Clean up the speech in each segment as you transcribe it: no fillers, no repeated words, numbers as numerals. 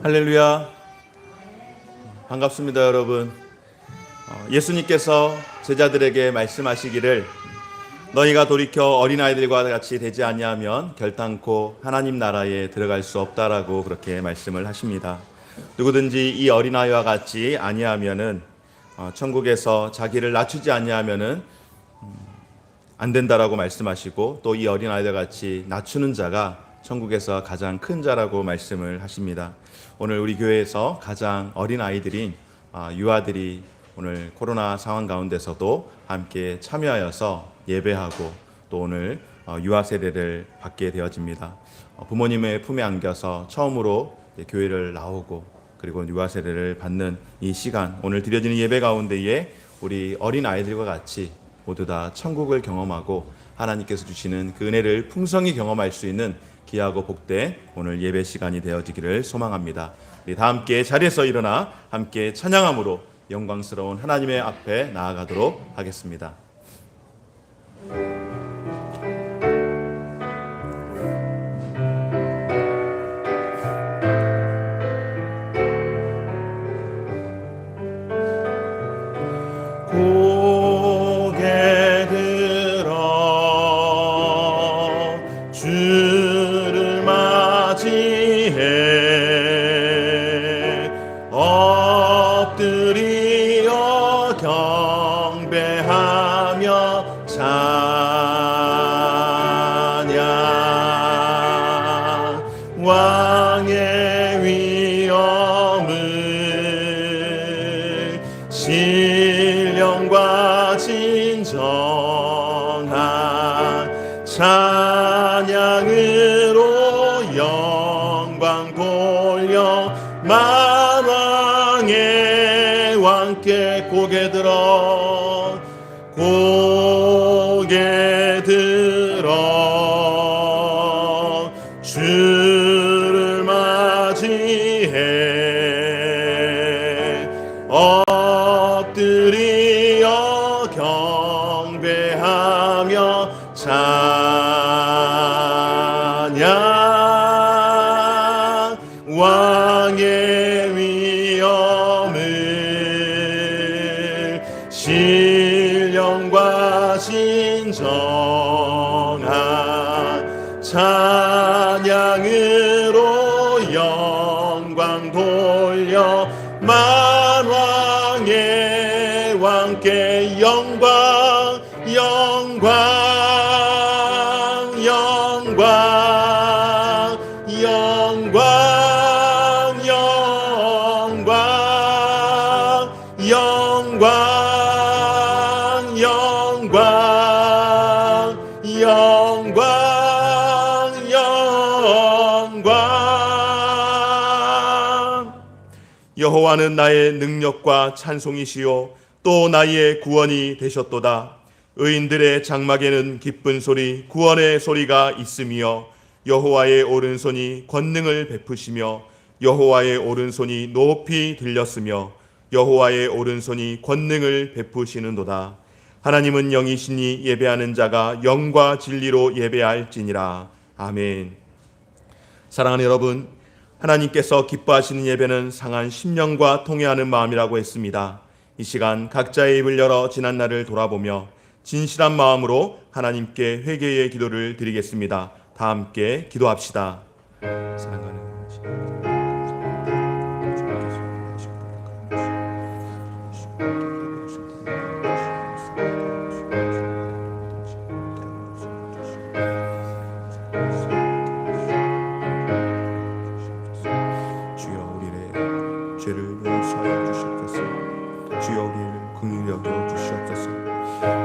할렐루야. 반갑습니다, 여러분. 예수님께서 제자들에게 말씀하시기를 너희가 돌이켜 어린아이들과 같이 되지 아니하면 결단코 하나님 나라에 들어갈 수 없다라고 그렇게 말씀을 하십니다. 누구든지 이 어린아이와 같이 아니하면은 천국에서 자기를 낮추지 아니하면은 안 된다라고 말씀하시고, 또 이 어린아이들 같이 낮추는 자가 천국에서 가장 큰 자라고 말씀을 하십니다. 오늘 우리 교회에서 가장 어린 아이들인 유아들이 오늘 코로나 상황 가운데서도 함께 참여하여서 예배하고 또 오늘 유아 세례를 받게 되어집니다. 부모님의 품에 안겨서 처음으로 교회를 나오고 그리고 유아 세례를 받는 이 시간, 오늘 드려지는 예배 가운데에 우리 어린 아이들과 같이 모두 다 천국을 경험하고 하나님께서 주시는 그 은혜를 풍성히 경험할 수 있는 귀하고 복된 오늘 예배 시간이 되어지기를 소망합니다. 우리 다 함께 자리에서 일어나 함께 찬양함으로 영광스러운 하나님의 앞에 나아가도록 하겠습니다. 고개 들어 주를 맞이해 엎드리어 경배하며 찬양 왕의 위엄을 신령과 진정한 찬양으로 영광 돌려 만왕의 왕께 고개 들어 주를 맞이해 엎드리어 경배하며 찬양 왕의 위엄을 신령과 진정한 찬양으로 영광 돌려 만왕의 왕께 영광 영광 영광 영광 영광 영광 영광 영광 영광. 여호와는 나의 능력과 찬송이시요 또 나의 구원이 되셨도다. 의인들의 장막에는 기쁜 소리 구원의 소리가 있으며 여호와의 오른손이 권능을 베푸시며 여호와의 오른손이 높이 들렸으며 여호와의 오른손이 권능을 베푸시는도다. 하나님은 영이시니 예배하는 자가 영과 진리로 예배할지니라. 아멘. 사랑하는 여러분, 하나님께서 기뻐하시는 예배는 상한 심령과 통회하는 마음이라고 했습니다. 이 시간 각자의 입을 열어 지난 날을 돌아보며 진실한 마음으로 하나님께 회개의 기도를 드리겠습니다. 다 함께 기도합시다. 사랑하는 죄를 용서하여 주시옵소서. 주여 우리를 긍휼히 여겨 주시옵소서.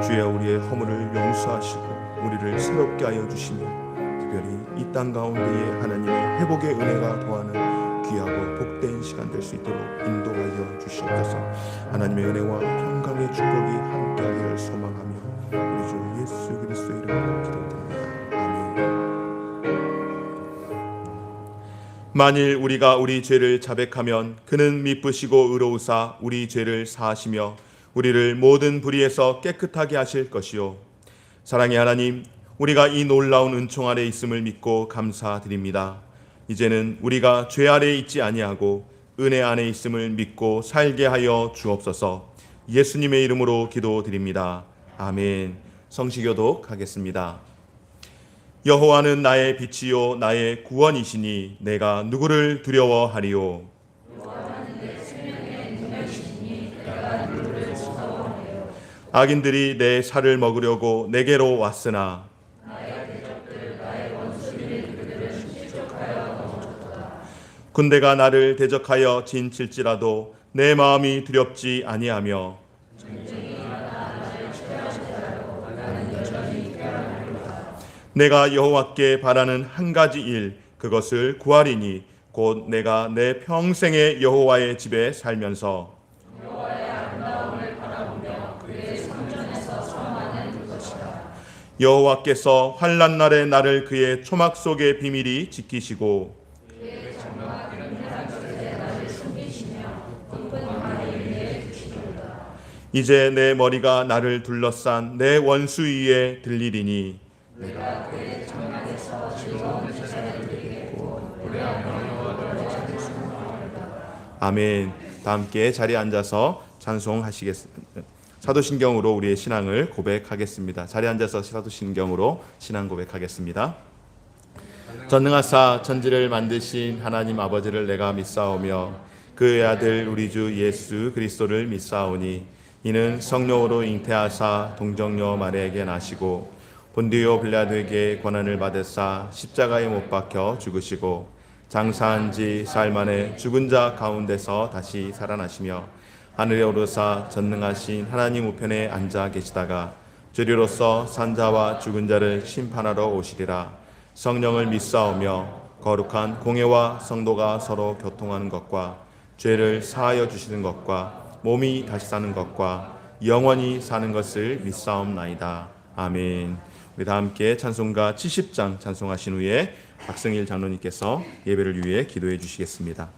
주여 우리의 허물을 용서하시고 우리를 새롭게 하여 주시며 특별히 이 땅 가운데에 하나님의 회복의 은혜가 더하는 귀하고 복된 시간 될 수 있도록 인도하여 주시옵소서. 하나님의 은혜와 평강의 축복이 함께하기를 소망하며 우리 주 예수 그리스도의 이름으로 기도드립니다. 만일 우리가 우리 죄를 자백하면 그는 미쁘시고 의로우사 우리 죄를 사하시며 우리를 모든 불의에서 깨끗하게 하실 것이요. 사랑의 하나님, 우리가 이 놀라운 은총 아래 있음을 믿고 감사드립니다. 이제는 우리가 죄 아래에 있지 아니하고 은혜 안에 있음을 믿고 살게 하여 주옵소서. 예수님의 이름으로 기도드립니다. 아멘. 성시교독 하겠습니다. 여호와는 나의 빛이요 나의 구원이시니 내가 누구를 두려워하리요. 악인들이 내 살을 먹으려고 내게로 왔으나 군대가 나를 대적하여 진칠지라도 내 마음이 두렵지 아니하며 내가 여호와께 바라는 한 가지 일 그것을 구하리니 곧 내가 내 평생에 여호와의 집에 살면서 여호와께서 환난 날에 나를 그의 초막 속의 비밀이 지키시고 이제 내 머리가 나를 둘러싼 내 원수 위에 들리리니 내가 그의 장막에서 즐거운 제사를 드리겠고 노래하며 여호와를 찬송하리로다. 아멘. 다 함께 자리에 앉아서 찬송하시겠습니다. 사도신경으로 우리의 신앙을 고백하겠습니다. 자리에 앉아서 사도신경으로 신앙 고백하겠습니다. 전능하사 천지를 만드신 하나님 아버지를 내가 믿사오며 그의 아들 우리 주 예수 그리스도를 믿사오니 이는 성령으로 잉태하사 동정녀 마리아에게 나시고 본디오 빌라도에게 권한을 받으사 십자가에 못 박혀 죽으시고 장사한 지 사흘 만에 죽은 자 가운데서 다시 살아나시며 하늘에 오르사 전능하신 하나님 우편에 앉아 계시다가 주리로서 산자와 죽은 자를 심판하러 오시리라. 성령을 믿사오며 거룩한 공회와 성도가 서로 교통하는 것과 죄를 사하여 주시는 것과 몸이 다시 사는 것과 영원히 사는 것을 믿사옵나이다. 아멘. 우리 다 함께 찬송가 70장 찬송하신 후에 박승일 장로님께서 예배를 위해 기도해 주시겠습니다.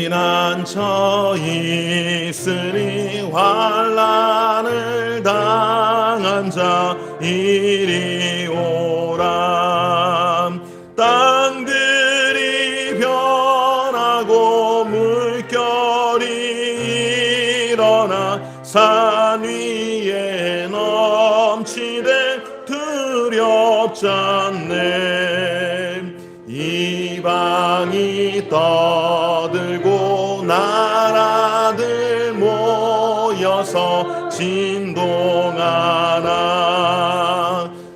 피난처 있으니 환난을 당한 자 이리 오라. 땅들이 변하고 물결이 일어나 산 위에 넘치되 두렵지 않네. 이방이 떠들고 나라들 모여서 진동하나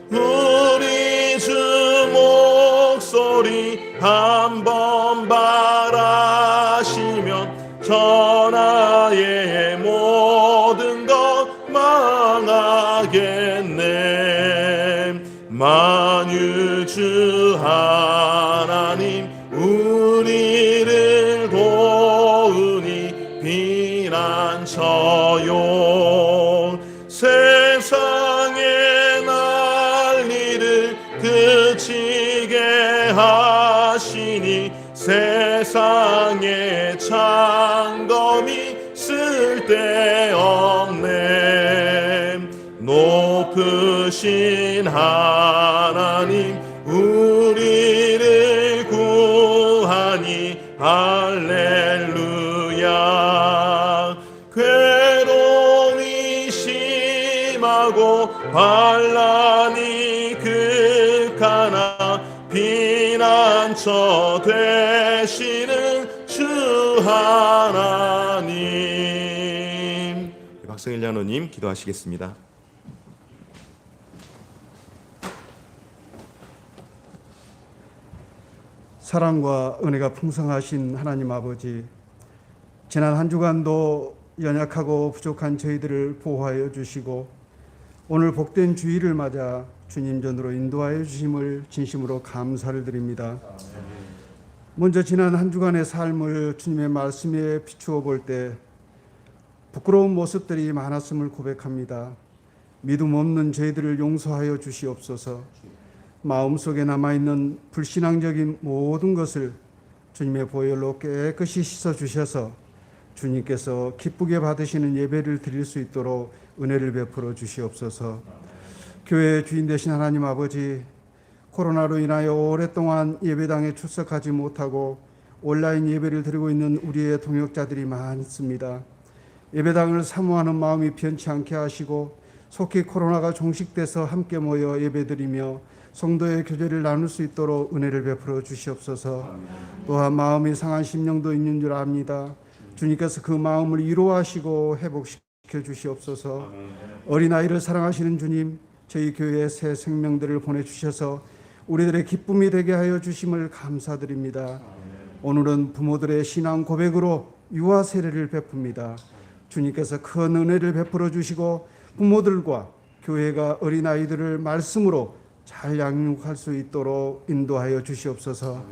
우리 주 목소리 한번 바라시면 전하의 모든 것 망하겠네. 만유주 하나님 우리를 도우니 피난처요. 세상의 난리를 그치게 하시니 세상의 창검이 쓸데없네. 높으신 하나님 우리를 구하니 할렐루야. 괴로움이 심하고 환난이 극하나 피난처 되시는 주 하나님. 박성일 장로님 기도하시겠습니다. 사랑과 은혜가 풍성하신 하나님 아버지, 지난 한 주간도 연약하고 부족한 저희들을 보호하여 주시고 오늘 복된 주일을 맞아 주님 전으로 인도하여 주심을 진심으로 감사를 드립니다. 먼저 지난 한 주간의 삶을 주님의 말씀에 비추어 볼 때 부끄러운 모습들이 많았음을 고백합니다. 믿음 없는 저희들을 용서하여 주시옵소서. 마음속에 남아있는 불신앙적인 모든 것을 주님의 보혈로 깨끗이 씻어주셔서 주님께서 기쁘게 받으시는 예배를 드릴 수 있도록 은혜를 베풀어 주시옵소서. 교회의 주인 되신 하나님 아버지, 코로나로 인하여 오랫동안 예배당에 출석하지 못하고 온라인 예배를 드리고 있는 우리의 동역자들이 많습니다. 예배당을 사모하는 마음이 변치 않게 하시고 속히 코로나가 종식돼서 함께 모여 예배드리며 성도의 교제를 나눌 수 있도록 은혜를 베풀어 주시옵소서. 또한 마음이 상한 심령도 있는 줄 압니다. 주님께서 그 마음을 위로하시고 회복시켜 주시옵소서. 어린아이를 사랑하시는 주님, 저희 교회에 새 생명들을 보내주셔서 우리들의 기쁨이 되게 하여 주심을 감사드립니다. 오늘은 부모들의 신앙 고백으로 유아 세례를 베풉니다. 주님께서 큰 은혜를 베풀어 주시고 부모들과 교회가 어린아이들을 말씀으로 잘 양육할 수 있도록 인도하여 주시옵소서.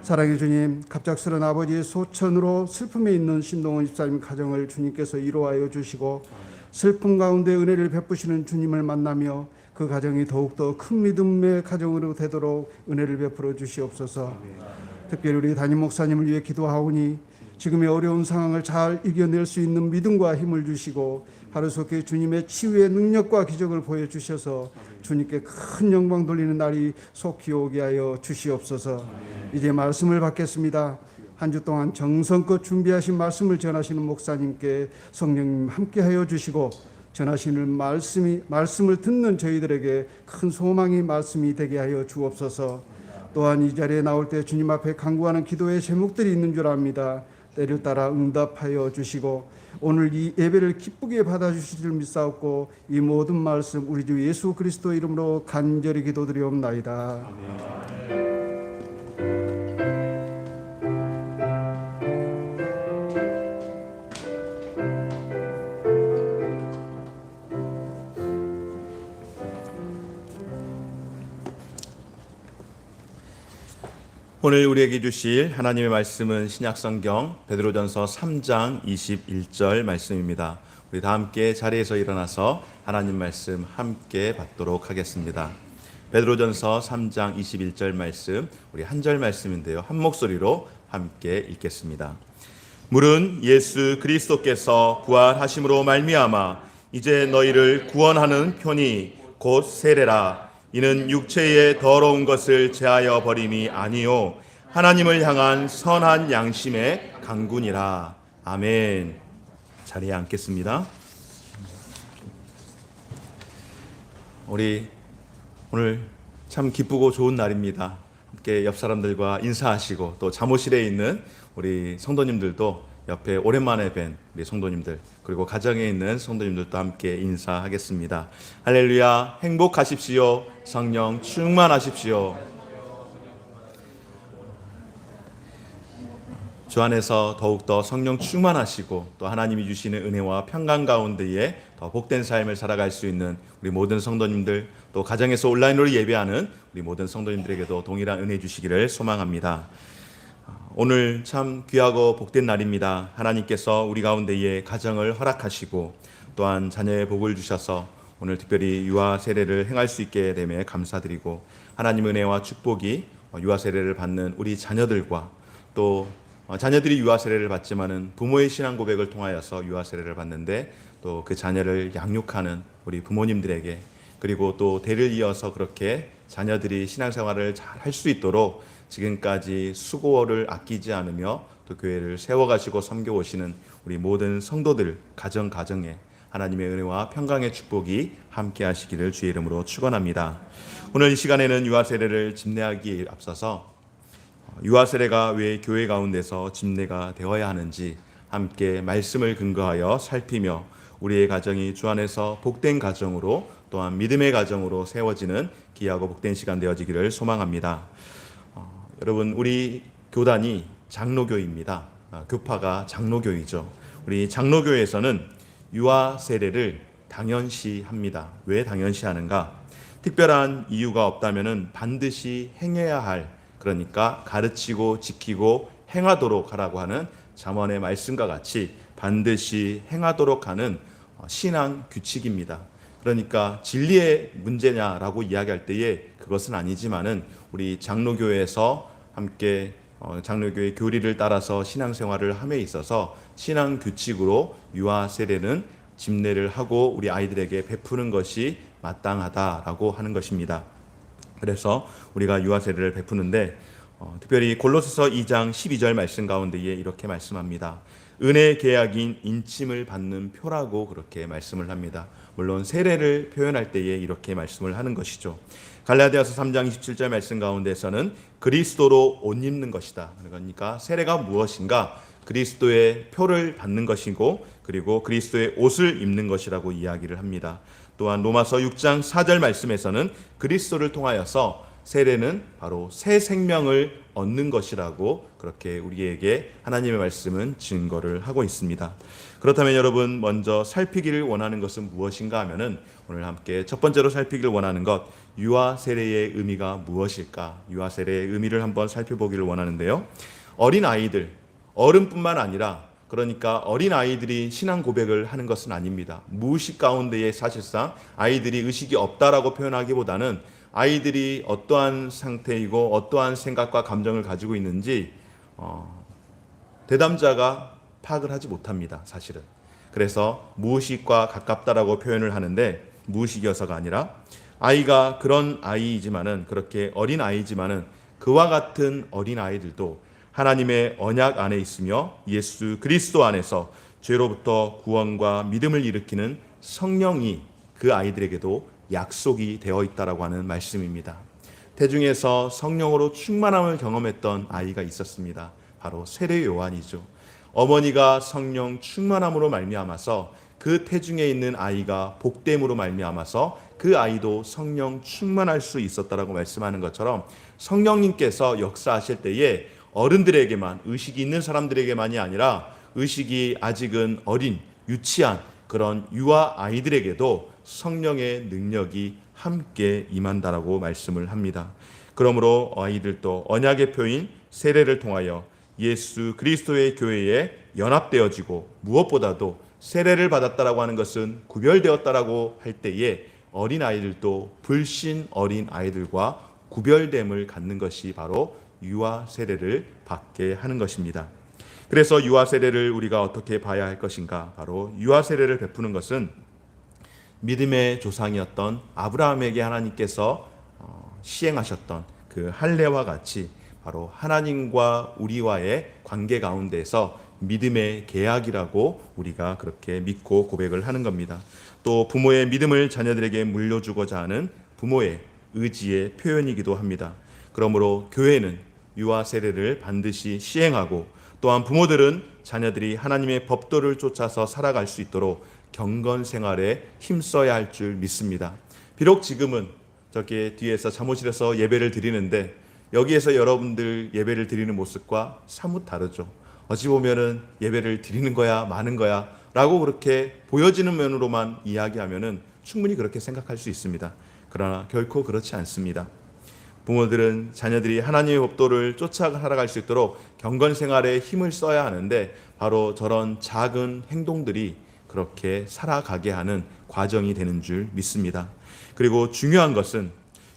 사랑의 주님, 갑작스런 아버지의 소천으로 슬픔에 있는 신동원 집사님 가정을 주님께서 위로하여 주시고 슬픔 가운데 은혜를 베푸시는 주님을 만나며 그 가정이 더욱더 큰 믿음의 가정으로 되도록 은혜를 베풀어 주시옵소서. 특별히 우리 담임 목사님을 위해 기도하오니 지금의 어려운 상황을 잘 이겨낼 수 있는 믿음과 힘을 주시고 하루속히 주님의 치유의 능력과 기적을 보여주셔서 주님께 큰 영광 돌리는 날이 속히 오게 하여 주시옵소서. 이제 말씀을 받겠습니다. 한 주 동안 정성껏 준비하신 말씀을 전하시는 목사님께 성령님 함께하여 주시고 전하시는 말씀을 듣는 저희들에게 큰 소망이 말씀이 되게 하여 주옵소서. 또한 이 자리에 나올 때 주님 앞에 간구하는 기도의 제목들이 있는 줄 압니다. 때를 따라 응답하여 주시고 오늘 이 예배를 기쁘게 받아주실 줄 믿사옵고 이 모든 말씀 우리 주 예수 그리스도 이름으로 간절히 기도드리옵나이다. 오늘 우리에게 주실 하나님의 말씀은 신약성경 베드로전서 3장 21절 말씀입니다. 우리 다 함께 자리에서 일어나서 하나님 말씀 함께 받도록 하겠습니다. 베드로전서 3장 21절 말씀, 우리 한 절 말씀인데요. 한 목소리로 함께 읽겠습니다. 물은 예수 그리스도께서 부활하심으로 말미암아 이제 너희를 구원하는 편이 곧 세례라. 이는 육체의 더러운 것을 제하여 버림이 아니요 하나님을 향한 선한 양심의 강군이라. 아멘. 자리에 앉겠습니다. 우리 오늘 참 기쁘고 좋은 날입니다. 함께 옆 사람들과 인사하시고 또 잠옷실에 있는 우리 성도님들도 옆에 오랜만에 뵌 우리 성도님들 그리고 가정에 있는 성도님들도 함께 인사하겠습니다. 할렐루야. 행복하십시오. 성령 충만하십시오. 주 안에서 더욱더 성령 충만하시고 또 하나님이 주시는 은혜와 평강 가운데에 더 복된 삶을 살아갈 수 있는 우리 모든 성도님들 또 가정에서 온라인으로 예배하는 우리 모든 성도님들에게도 동일한 은혜 주시기를 소망합니다. 오늘 참 귀하고 복된 날입니다. 하나님께서 우리 가운데에 가정을 허락하시고 또한 자녀의 복을 주셔서 오늘 특별히 유아 세례를 행할 수 있게 됨에 감사드리고 하나님 은혜와 축복이 유아 세례를 받는 우리 자녀들과 또 자녀들이 유아 세례를 받지만은 부모의 신앙 고백을 통하여서 유아 세례를 받는데 또 그 자녀를 양육하는 우리 부모님들에게 그리고 또 대를 이어서 그렇게 자녀들이 신앙생활을 잘 할 수 있도록 지금까지 수고를 아끼지 않으며 또 교회를 세워가시고 섬겨오시는 우리 모든 성도들 가정에 하나님의 은혜와 평강의 축복이 함께 하시기를 주의 이름으로 축원합니다. 오늘 이 시간에는 유아 세례를 집례하기에 앞서서 유아 세례가 왜 교회 가운데서 집례가 되어야 하는지 함께 말씀을 근거하여 살피며 우리의 가정이 주 안에서 복된 가정으로 또한 믿음의 가정으로 세워지는 귀하고 복된 시간 되어지기를 소망합니다. 여러분 우리 교단이 장로교입니다. 교파가 장로교이죠. 우리 장로교에서는 유아 세례를 당연시합니다. 왜 당연시하는가? 특별한 이유가 없다면은 반드시 행해야 할 그러니까 가르치고 지키고 행하도록 하라고 하는 잠언의 말씀과 같이 반드시 행하도록 하는 신앙 규칙입니다. 그러니까 진리의 문제냐라고 이야기할 때에 그것은 아니지만은 우리 장로교회에서 함께 장로교회 교리를 따라서 신앙생활을 함에 있어서 신앙 규칙으로 유아 세례는 집례를 하고 우리 아이들에게 베푸는 것이 마땅하다라고 하는 것입니다. 그래서 우리가 유아 세례를 베푸는데 특별히 골로새서 2장 12절 말씀 가운데에 이렇게 말씀합니다. 은혜 계약인 인침을 받는 표라고 그렇게 말씀을 합니다. 물론 세례를 표현할 때에 이렇게 말씀을 하는 것이죠. 갈라디아서 3장 27절 말씀 가운데서는 그리스도로 옷 입는 것이다. 그러니까 세례가 무엇인가? 그리스도의 표를 받는 것이고 그리고 그리스도의 옷을 입는 것이라고 이야기를 합니다. 또한 로마서 6장 4절 말씀에서는 그리스도를 통하여서 세례는 바로 새 생명을 얻는 것이라고 그렇게 우리에게 하나님의 말씀은 증거를 하고 있습니다. 그렇다면 여러분 먼저 살피기를 원하는 것은 무엇인가 하면은 오늘 함께 첫 번째로 살피기를 원하는 것 유아 세례의 의미가 무엇일까? 유아 세례의 의미를 한번 살펴보기를 원하는데요. 어린 아이들, 어른뿐만 아니라 그러니까 어린 아이들이 신앙 고백을 하는 것은 아닙니다. 무의식 가운데에 사실상 아이들이 의식이 없다라고 표현하기보다는 아이들이 어떠한 상태이고 어떠한 생각과 감정을 가지고 있는지 대담자가 파악을 하지 못합니다. 사실은. 그래서 무의식과 가깝다라고 표현을 하는데 무의식이어서가 아니라 아이가 그런 아이이지만은 그렇게 어린 아이지만은 그와 같은 어린 아이들도 하나님의 언약 안에 있으며 예수 그리스도 안에서 죄로부터 구원과 믿음을 일으키는 성령이 그 아이들에게도 약속이 되어 있다라고 하는 말씀입니다. 태중에서 성령으로 충만함을 경험했던 아이가 있었습니다. 바로 세례 요한이죠. 어머니가 성령 충만함으로 말미암아서 그 태중에 있는 아이가 복됨으로 말미암아서 그 아이도 성령 충만할 수 있었다라고 말씀하는 것처럼 성령님께서 역사하실 때에 어른들에게만 의식이 있는 사람들에게만이 아니라 의식이 아직은 어린 유치한 그런 유아 아이들에게도 성령의 능력이 함께 임한다라고 말씀을 합니다. 그러므로 아이들도 언약의 표인 세례를 통하여 예수 그리스도의 교회에 연합되어지고 무엇보다도 세례를 받았다라고 하는 것은 구별되었다라고 할 때에 어린 아이들도 불신 어린 아이들과 구별됨을 갖는 것이 바로 유아 세례를 받게 하는 것입니다. 그래서 유아 세례를 우리가 어떻게 봐야 할 것인가? 바로 유아 세례를 베푸는 것은 믿음의 조상이었던 아브라함에게 하나님께서 시행하셨던 그 할례와 같이 바로 하나님과 우리와의 관계 가운데서 믿음의 계약이라고 우리가 그렇게 믿고 고백을 하는 겁니다. 또 부모의 믿음을 자녀들에게 물려주고자 하는 부모의 의지의 표현이기도 합니다. 그러므로 교회는 유아 세례를 반드시 시행하고 또한 부모들은 자녀들이 하나님의 법도를 쫓아서 살아갈 수 있도록 경건 생활에 힘써야 할 줄 믿습니다. 비록 지금은 저기 뒤에서 사무실에서 예배를 드리는데 여기에서 여러분들 예배를 드리는 모습과 사뭇 다르죠. 어찌 보면은 예배를 드리는 거야 마는 거야 라고 그렇게 보여지는 면으로만 이야기하면은 충분히 그렇게 생각할 수 있습니다. 그러나 결코 그렇지 않습니다. 부모들은 자녀들이 하나님의 법도를 쫓아 살아갈 수 있도록 경건 생활에 힘을 써야 하는데 바로 저런 작은 행동들이 그렇게 살아가게 하는 과정이 되는 줄 믿습니다. 그리고 중요한 것은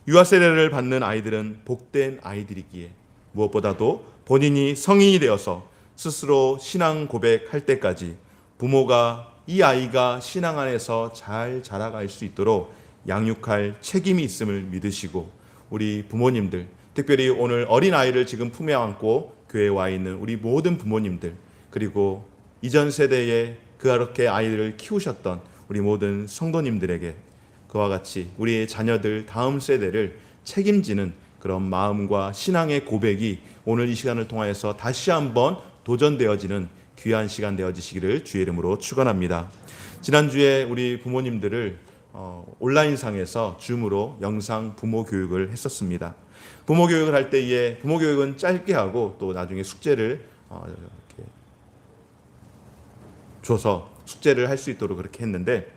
유아 세례를 받는 아이들은 복된 아이들이기에 무엇보다도 본인이 성인이 되어서 스스로 신앙 고백할 때까지 부모가 이 아이가 신앙 안에서 잘 자라갈 수 있도록 양육할 책임이 있음을 믿으시고 우리 부모님들, 특별히 오늘 어린아이를 지금 품에 안고 교회에 와 있는 우리 모든 부모님들, 그리고 이전 세대에 그렇게 아이들을 키우셨던 우리 모든 성도님들에게 그와 같이 우리의 자녀들 다음 세대를 책임지는 그런 마음과 신앙의 고백이 오늘 이 시간을 통하여서 다시 한번 도전되어지는 귀한 시간 되어지시기를 주의 이름으로 축원합니다. 지난주에 우리 부모님들을 온라인상에서 줌으로 영상 부모 교육을 했었습니다. 부모 교육을 할 때에 부모 교육은 짧게 하고 또 나중에 숙제를 이렇게 줘서 숙제를 할 수 있도록 그렇게 했는데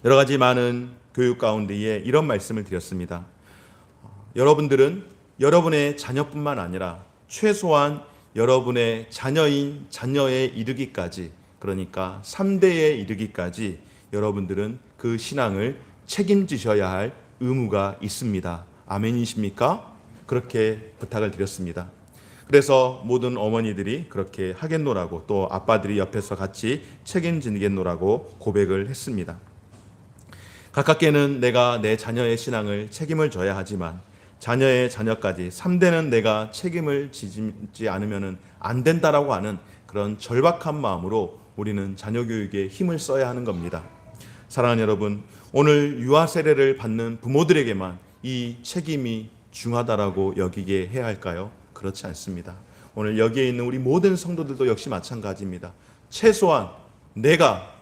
여러 가지 많은 교육 가운데에 이런 말씀을 드렸습니다. 여러분들은 여러분의 자녀뿐만 아니라 최소한 여러분의 자녀인 자녀에 이르기까지 그러니까 3대에 이르기까지 여러분들은 그 신앙을 책임지셔야 할 의무가 있습니다. 아멘이십니까? 그렇게 부탁을 드렸습니다. 그래서 모든 어머니들이 그렇게 하겠노라고, 또 아빠들이 옆에서 같이 책임지겠노라고 고백을 했습니다. 가깝게는 내가 내 자녀의 신앙을 책임을 져야 하지만 자녀의 자녀까지 3대는 내가 책임을 지지 않으면 안 된다라고 하는 그런 절박한 마음으로 우리는 자녀 교육에 힘을 써야 하는 겁니다. 사랑하는 여러분, 오늘 유아 세례를 받는 부모들에게만 이 책임이 중하다라고 여기게 해야 할까요? 그렇지 않습니다. 오늘 여기에 있는 우리 모든 성도들도 역시 마찬가지입니다. 최소한 내가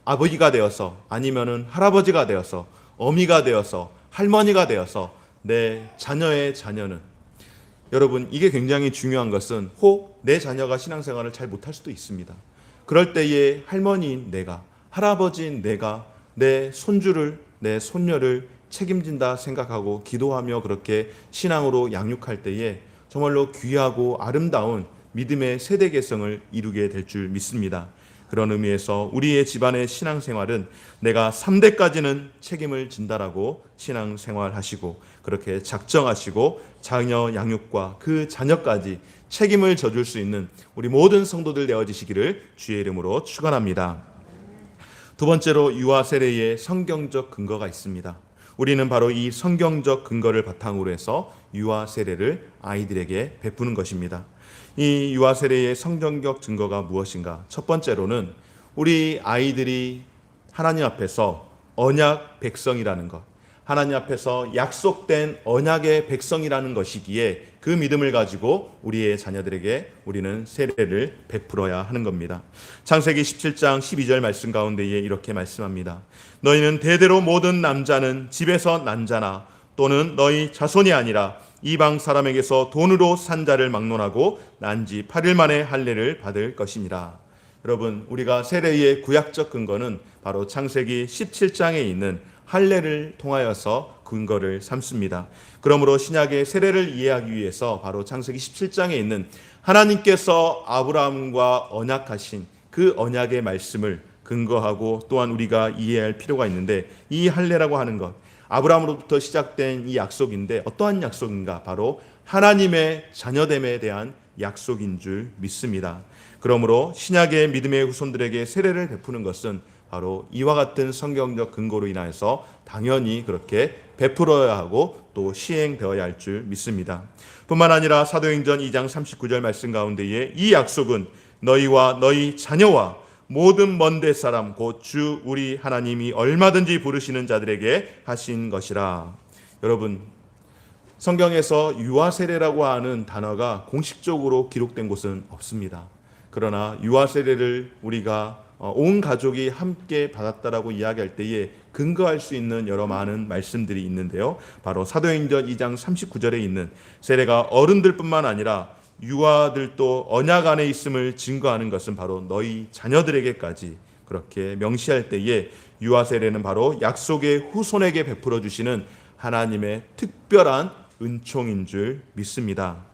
아버지가 되어서, 아니면은 할아버지가 되어서, 어미가 되어서, 할머니가 되어서 내 자녀의 자녀는, 여러분, 이게 굉장히 중요한 것은 혹 내 자녀가 신앙생활을 잘 못할 수도 있습니다. 그럴 때에 할머니인 내가, 할아버지인 내가 내 손주를, 내 손녀를 책임진다 생각하고 기도하며 그렇게 신앙으로 양육할 때에 정말로 귀하고 아름다운 믿음의 세대 개성을 이루게 될 줄 믿습니다. 그런 의미에서 우리의 집안의 신앙생활은 내가 3대까지는 책임을 진다라고 신앙생활하시고 그렇게 작정하시고 자녀 양육과 그 자녀까지 책임을 져줄 수 있는 우리 모든 성도들 되어지시기를 주의 이름으로 축원합니다. 두 번째로 유아 세례의 성경적 근거가 있습니다. 우리는 바로 이 성경적 근거를 바탕으로 해서 유아 세례를 아이들에게 베푸는 것입니다. 이 유아 세례의 성경적 증거가 무엇인가? 첫 번째로는 우리 아이들이 하나님 앞에서 언약 백성이라는 것, 하나님 앞에서 약속된 언약의 백성이라는 것이기에 그 믿음을 가지고 우리의 자녀들에게 우리는 세례를 베풀어야 하는 겁니다. 창세기 17장 12절 말씀 가운데에 이렇게 말씀합니다. 너희는 대대로 모든 남자는 집에서 난 자나 또는 너희 자손이 아니라 이방 사람에게서 돈으로 산 자를 막론하고 난 지 8일 만에 할례를 받을 것이니라. 여러분, 우리가 세례의 구약적 근거는 바로 창세기 17장에 있는 할례를 통하여서 근거를 삼습니다. 그러므로 신약의 세례를 이해하기 위해서 바로 창세기 17장에 있는 하나님께서 아브라함과 언약하신 그 언약의 말씀을 근거하고 또한 우리가 이해할 필요가 있는데, 이 할례라고 하는 것, 아브라함으로부터 시작된 이 약속인데 어떠한 약속인가? 바로 하나님의 자녀됨에 대한 약속인 줄 믿습니다. 그러므로 신약의 믿음의 후손들에게 세례를 베푸는 것은 바로 이와 같은 성경적 근거로 인하여서 당연히 그렇게 베풀어야 하고 또 시행되어야 할 줄 믿습니다. 뿐만 아니라 사도행전 2장 39절 말씀 가운데에 이 약속은 너희와 너희 자녀와 모든 먼데 사람 곧 주 우리 하나님이 얼마든지 부르시는 자들에게 하신 것이라. 여러분, 성경에서 유아 세례라고 하는 단어가 공식적으로 기록된 곳은 없습니다. 그러나 유아 세례를 우리가 온 가족이 함께 받았다라고 이야기할 때에 근거할 수 있는 여러 많은 말씀들이 있는데요. 바로 사도행전 2장 39절에 있는 세례가 어른들뿐만 아니라 유아들도 언약 안에 있음을 증거하는 것은 바로 너희 자녀들에게까지 그렇게 명시할 때에 유아 세례는 바로 약속의 후손에게 베풀어 주시는 하나님의 특별한 은총인 줄 믿습니다.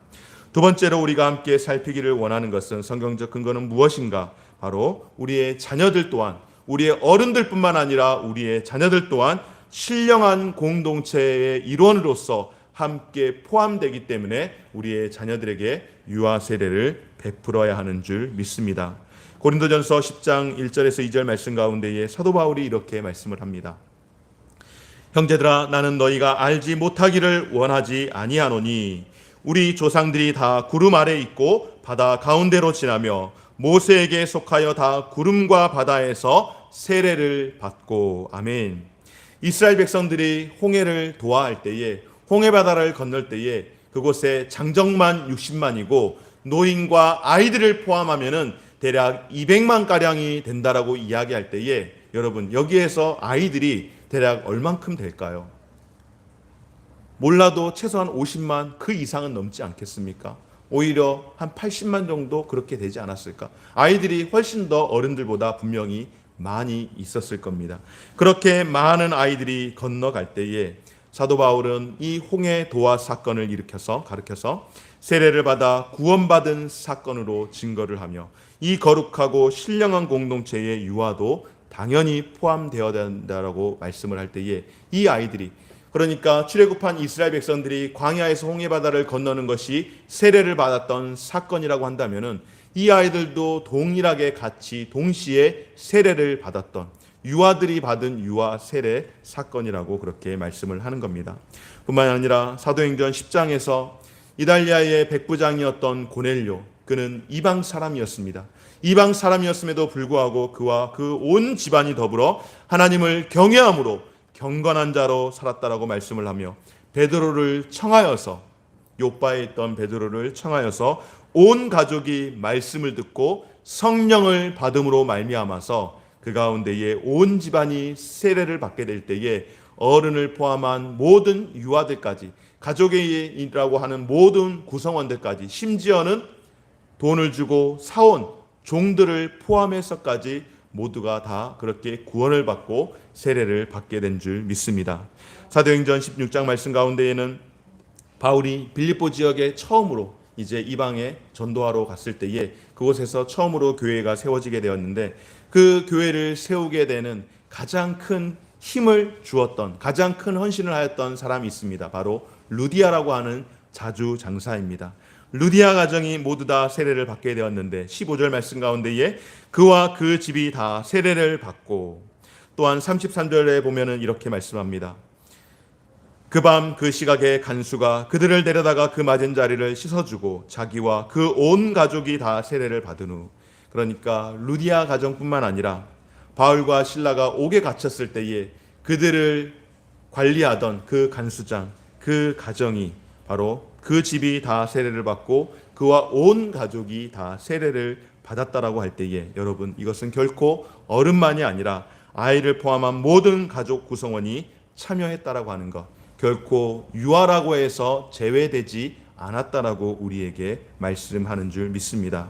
두 번째로 우리가 함께 살피기를 원하는 것은 성경적 근거는 무엇인가? 바로 우리의 자녀들 또한, 우리의 어른들뿐만 아니라 우리의 자녀들 또한 신령한 공동체의 일원으로서 함께 포함되기 때문에 우리의 자녀들에게 유아 세례를 베풀어야 하는 줄 믿습니다. 고린도전서 10장 1절에서 2절 말씀 가운데에 사도 바울이 이렇게 말씀을 합니다. 형제들아, 나는 너희가 알지 못하기를 원하지 아니하노니 우리 조상들이 다 구름 아래 있고 바다 가운데로 지나며 모세에게 속하여 다 구름과 바다에서 세례를 받고. 아멘. 이스라엘 백성들이 홍해를 도하할 때에, 홍해 바다를 건널 때에 그곳에 장정만 60만이고 노인과 아이들을 포함하면은 대략 200만 가량이 된다라고 이야기할 때에, 여러분, 여기에서 아이들이 대략 얼만큼 될까요? 몰라도 최소한 50만, 그 이상은 넘지 않겠습니까? 오히려 한 80만 정도 그렇게 되지 않았을까? 아이들이 훨씬 더 어른들보다 분명히 많이 있었을 겁니다. 그렇게 많은 아이들이 건너갈 때에 사도 바울은 이 홍해 도화 사건을 가르쳐서 세례를 받아 구원받은 사건으로 증거를 하며 이 거룩하고 신령한 공동체의 유아도 당연히 포함되어야 된다라고 말씀을 할 때에 이 아이들이, 그러니까 출애굽한 이스라엘 백성들이 광야에서 홍해바다를 건너는 것이 세례를 받았던 사건이라고 한다면은 이 아이들도 동일하게 같이 동시에 세례를 받았던, 유아들이 받은 유아 세례 사건이라고 그렇게 말씀을 하는 겁니다. 뿐만 아니라 사도행전 10장에서 이달리아의 백부장이었던 고넬료, 그는 이방 사람이었습니다. 이방 사람이었음에도 불구하고 그와 그 온 집안이 더불어 하나님을 경외함으로 경건한 자로 살았다라고 말씀을 하며 베드로를 청하여서, 요빠에 있던 베드로를 청하여서 온 가족이 말씀을 듣고 성령을 받음으로 말미암아서 그 가운데에 온 집안이 세례를 받게 될 때에 어른을 포함한 모든 유아들까지, 가족이라고 하는 모든 구성원들까지, 심지어는 돈을 주고 사온 종들을 포함해서까지 모두가 다 그렇게 구원을 받고 세례를 받게 된 줄 믿습니다. 사도행전 16장 말씀 가운데에는 바울이 빌립보 지역에 처음으로 이제 이방에 전도하러 갔을 때에 그곳에서 처음으로 교회가 세워지게 되었는데, 그 교회를 세우게 되는 가장 큰 힘을 주었던, 가장 큰 헌신을 하였던 사람이 있습니다. 바로 루디아라고 하는 자주 장사입니다. 루디아 가정이 모두 다 세례를 받게 되었는데 15절 말씀 가운데에 그와 그 집이 다 세례를 받고, 또한 33절에 보면은 이렇게 말씀합니다. 그 밤 그 시각에 간수가 그들을 데려다가 그 맞은 자리를 씻어주고 자기와 그 온 가족이 다 세례를 받은 후, 그러니까 루디아 가정뿐만 아니라 바울과 실라가 옥에 갇혔을 때에 그들을 관리하던 그 간수장, 그 가정이, 바로 그 집이 다 세례를 받고 그와 온 가족이 다 세례를 받았다라고 할 때에, 여러분, 이것은 결코 어른만이 아니라 아이를 포함한 모든 가족 구성원이 참여했다라고 하는 것, 결코 유아라고 해서 제외되지 않았다라고 우리에게 말씀하는 줄 믿습니다.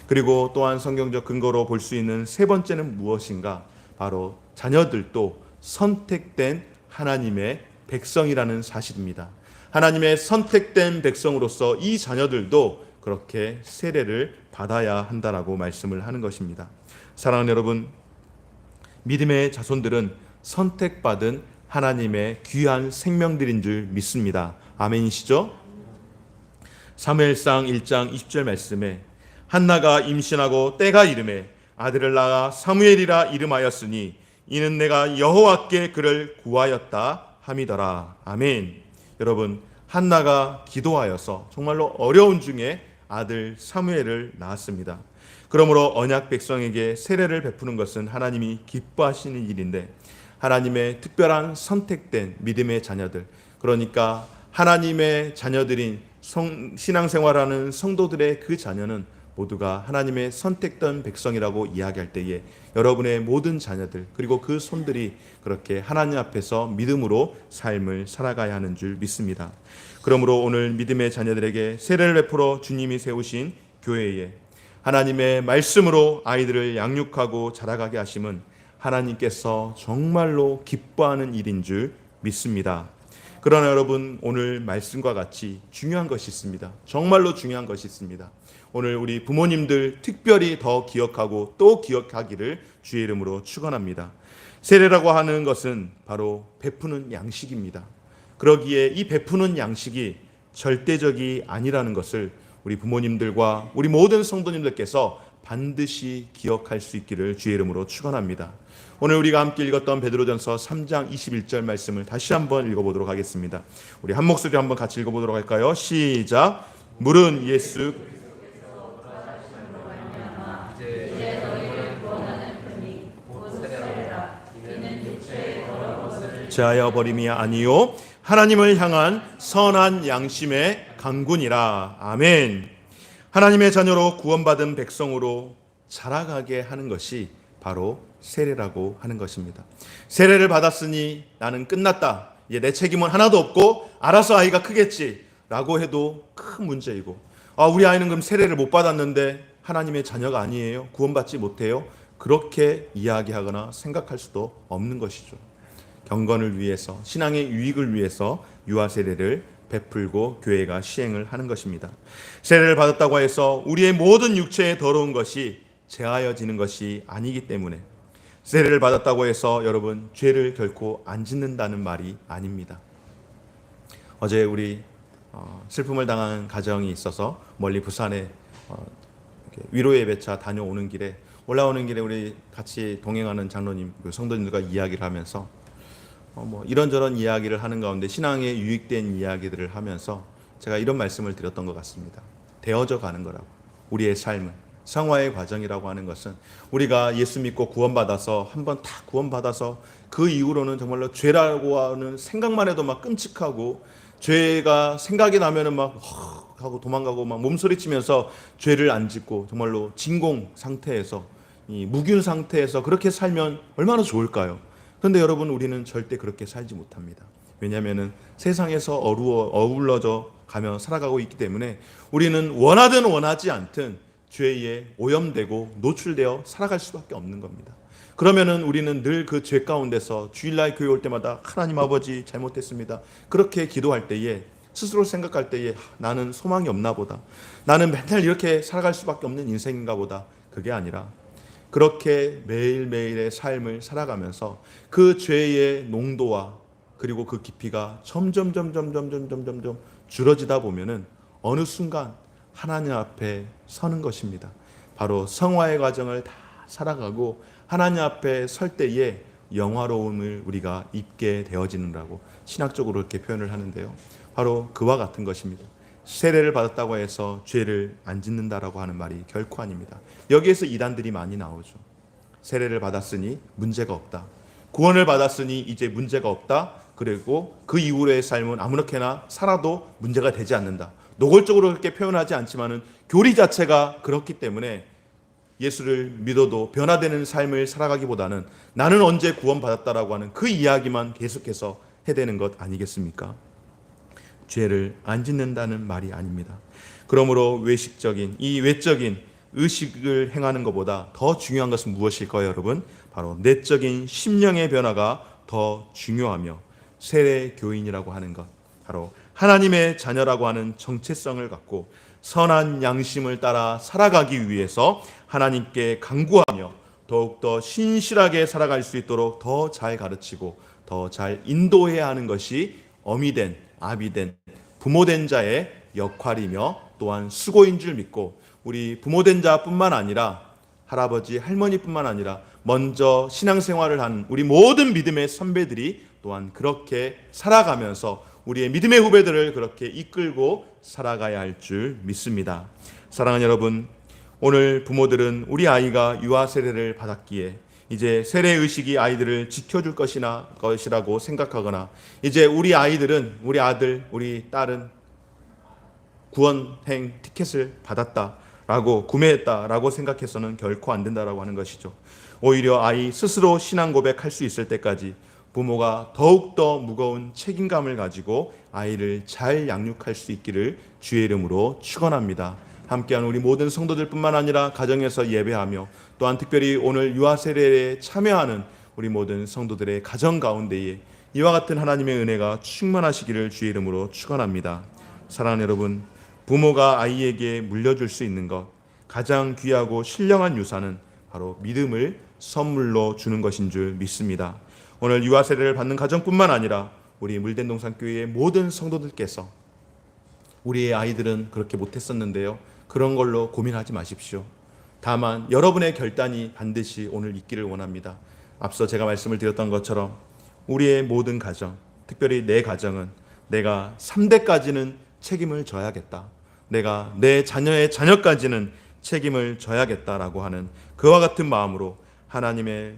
그리고 또한 성경적 근거로 볼 수 있는 세 번째는 무엇인가? 바로 자녀들도 선택된 하나님의 백성이라는 사실입니다. 하나님의 선택된 백성으로서 이 자녀들도 그렇게 세례를 받아야 한다라고 말씀을 하는 것입니다. 사랑하는 여러분, 믿음의 자손들은 선택받은 하나님의 귀한 생명들인 줄 믿습니다. 아멘이시죠? 사무엘상 1장 20절 말씀에 한나가 임신하고 때가 이르매 아들을 낳아 사무엘이라 이름하였으니 이는 내가 여호와께 그를 구하였다 함이더라. 아멘. 여러분, 한나가 기도하여서 정말로 어려운 중에 아들 사무엘을 낳았습니다. 그러므로 언약 백성에게 세례를 베푸는 것은 하나님이 기뻐하시는 일인데, 하나님의 특별한 선택된 믿음의 자녀들, 그러니까 하나님의 자녀들인 신앙생활하는 성도들의 그 자녀는 모두가 하나님의 선택된 백성이라고 이야기할 때에 여러분의 모든 자녀들, 그리고 그 손들이 그렇게 하나님 앞에서 믿음으로 삶을 살아가야 하는 줄 믿습니다. 그러므로 오늘 믿음의 자녀들에게 세례를 베풀어 주님이 세우신 교회에 하나님의 말씀으로 아이들을 양육하고 자라가게 하심은 하나님께서 정말로 기뻐하는 일인 줄 믿습니다. 그러나 여러분, 오늘 말씀과 같이 중요한 것이 있습니다. 정말로 중요한 것이 있습니다. 오늘 우리 부모님들 특별히 더 기억하고 또 기억하기를 주의 이름으로 축원합니다. 세례라고 하는 것은 바로 베푸는 양식입니다. 그러기에 이 베푸는 양식이 절대적이 아니라는 것을 우리 부모님들과 우리 모든 성도님들께서 반드시 기억할 수 있기를 주의 이름으로 축원합니다. 오늘 우리가 함께 읽었던 베드로전서 3장 21절 말씀을 다시 한번 읽어보도록 하겠습니다. 우리 한 목소리 한번 같이 읽어보도록 할까요? 시작. 물은 예수 제하여 버림이 아니요 하나님을 향한 선한 양심의 강군이라. 아멘. 하나님의 자녀로 구원받은 백성으로 자라가게 하는 것이 바로 세례라고 하는 것입니다. 세례를 받았으니 나는 끝났다, 이제 내 책임은 하나도 없고 알아서 아이가 크겠지 라고 해도 큰 문제이고, 우리 아이는 그럼 세례를 못 받았는데 하나님의 자녀가 아니에요? 구원받지 못해요? 그렇게 이야기하거나 생각할 수도 없는 것이죠. 경건을 위해서, 신앙의 유익을 위해서 유아 세례를 베풀고 교회가 시행을 하는 것입니다. 세례를 받았다고 해서 우리의 모든 육체에 더러운 것이 제하여지는 것이 아니기 때문에, 세례를 받았다고 해서 여러분 죄를 결코 안 짓는다는 말이 아닙니다. 어제 우리 슬픔을 당한 가정이 있어서 멀리 부산에 이렇게 위로 예배차 다녀오는 길에 올라오는 길에 우리 같이 동행하는 장로님 그 성도님들과 이야기를 하면서 뭐 이런저런 이야기를 하는 가운데 신앙에 유익된 이야기들을 하면서 제가 이런 말씀을 드렸던 것 같습니다. 되어져 가는 거라고. 우리의 삶은 성화의 과정이라고 하는 것은 우리가 예수 믿고 구원받아서 한번 다 구원받아서 그 이후로는 정말로 죄라고 하는 생각만 해도 막 끔찍하고 죄가 생각이 나면은 막 하고 도망가고 막 몸소리치면서 죄를 안 짓고 정말로 진공 상태에서 이 무균 상태에서 그렇게 살면 얼마나 좋을까요? 그런데 여러분 우리는 절대 그렇게 살지 못합니다. 왜냐하면은 세상에서 어울러져 가며 살아가고 있기 때문에 우리는 원하든 원하지 않든 죄에 오염되고 노출되어 살아갈 수밖에 없는 겁니다. 그러면은 우리는 늘 그 죄 가운데서 주일날 교회 올 때마다 하나님 아버지 잘못했습니다. 그렇게 기도할 때에 스스로 생각할 때에 나는 소망이 없나 보다. 나는 맨날 이렇게 살아갈 수밖에 없는 인생인가 보다. 그게 아니라 그렇게 매일매일의 삶을 살아가면서 그 죄의 농도와 그리고 그 깊이가 점점 줄어지다 보면은 어느 순간 하나님 앞에 서는 것입니다. 바로 성화의 과정을 다 살아가고 하나님 앞에 설 때에 영화로움을 우리가 입게 되어지는라고 신학적으로 이렇게 표현을 하는데요. 바로 그와 같은 것입니다. 세례를 받았다고 해서 죄를 안 짓는다라고 하는 말이 결코 아닙니다. 여기에서 이단들이 많이 나오죠. 세례를 받았으니 문제가 없다. 구원을 받았으니 이제 문제가 없다. 그리고 그 이후의 삶은 아무렇게나 살아도 문제가 되지 않는다. 노골적으로 그렇게 표현하지 않지만은 교리 자체가 그렇기 때문에 예수를 믿어도 변화되는 삶을 살아가기보다는 나는 언제 구원받았다라고 하는 그 이야기만 계속해서 해대는 것 아니겠습니까? 죄를 안 짓는다는 말이 아닙니다. 그러므로 외적인 의식을 행하는 것보다 더 중요한 것은 무엇일까요, 여러분? 바로 내적인 심령의 변화가 더 중요하며 세례 교인이라고 하는 것, 바로 하나님의 자녀라고 하는 정체성을 갖고 선한 양심을 따라 살아가기 위해서 하나님께 간구하며 더욱더 신실하게 살아갈 수 있도록 더 잘 가르치고 더 잘 인도해야 하는 것이 어미된 아비된 부모된 자의 역할이며 또한 수고인 줄 믿고 우리 부모된 자뿐만 아니라 할아버지 할머니뿐만 아니라 먼저 신앙생활을 한 우리 모든 믿음의 선배들이 또한 그렇게 살아가면서 우리의 믿음의 후배들을 그렇게 이끌고 살아가야 할 줄 믿습니다. 사랑하는 여러분, 오늘 부모들은 우리 아이가 유아 세례를 받았기에 이제 세례 의식이 아이들을 지켜줄 것이라고 생각하거나 이제 우리 아이들은 우리 아들, 우리 딸은 구원행 티켓을 받았다라고 구매했다라고 생각해서는 결코 안 된다라고 하는 것이죠. 오히려 아이 스스로 신앙 고백할 수 있을 때까지 부모가 더욱더 무거운 책임감을 가지고 아이를 잘 양육할 수 있기를 주의 이름으로 축원합니다. 함께하는 우리 모든 성도들뿐만 아니라 가정에서 예배하며 또한 특별히 오늘 유아 세례에 참여하는 우리 모든 성도들의 가정 가운데에 이와 같은 하나님의 은혜가 충만하시기를 주의 이름으로 축원합니다. 사랑하는 여러분, 부모가 아이에게 물려줄 수 있는 것 가장 귀하고 신령한 유산은 바로 믿음을 선물로 주는 것인 줄 믿습니다. 오늘 유아 세례를 받는 가정뿐만 아니라 우리 물된동산교회의 모든 성도들께서 우리의 아이들은 그렇게 못했었는데요. 그런 걸로 고민하지 마십시오. 다만 여러분의 결단이 반드시 오늘 있기를 원합니다. 앞서 제가 말씀을 드렸던 것처럼 우리의 모든 가정, 특별히 내 가정은 내가 3대까지는 책임을 져야겠다. 내가 내 자녀의 자녀까지는 책임을 져야겠다라고 하는 그와 같은 마음으로 하나님의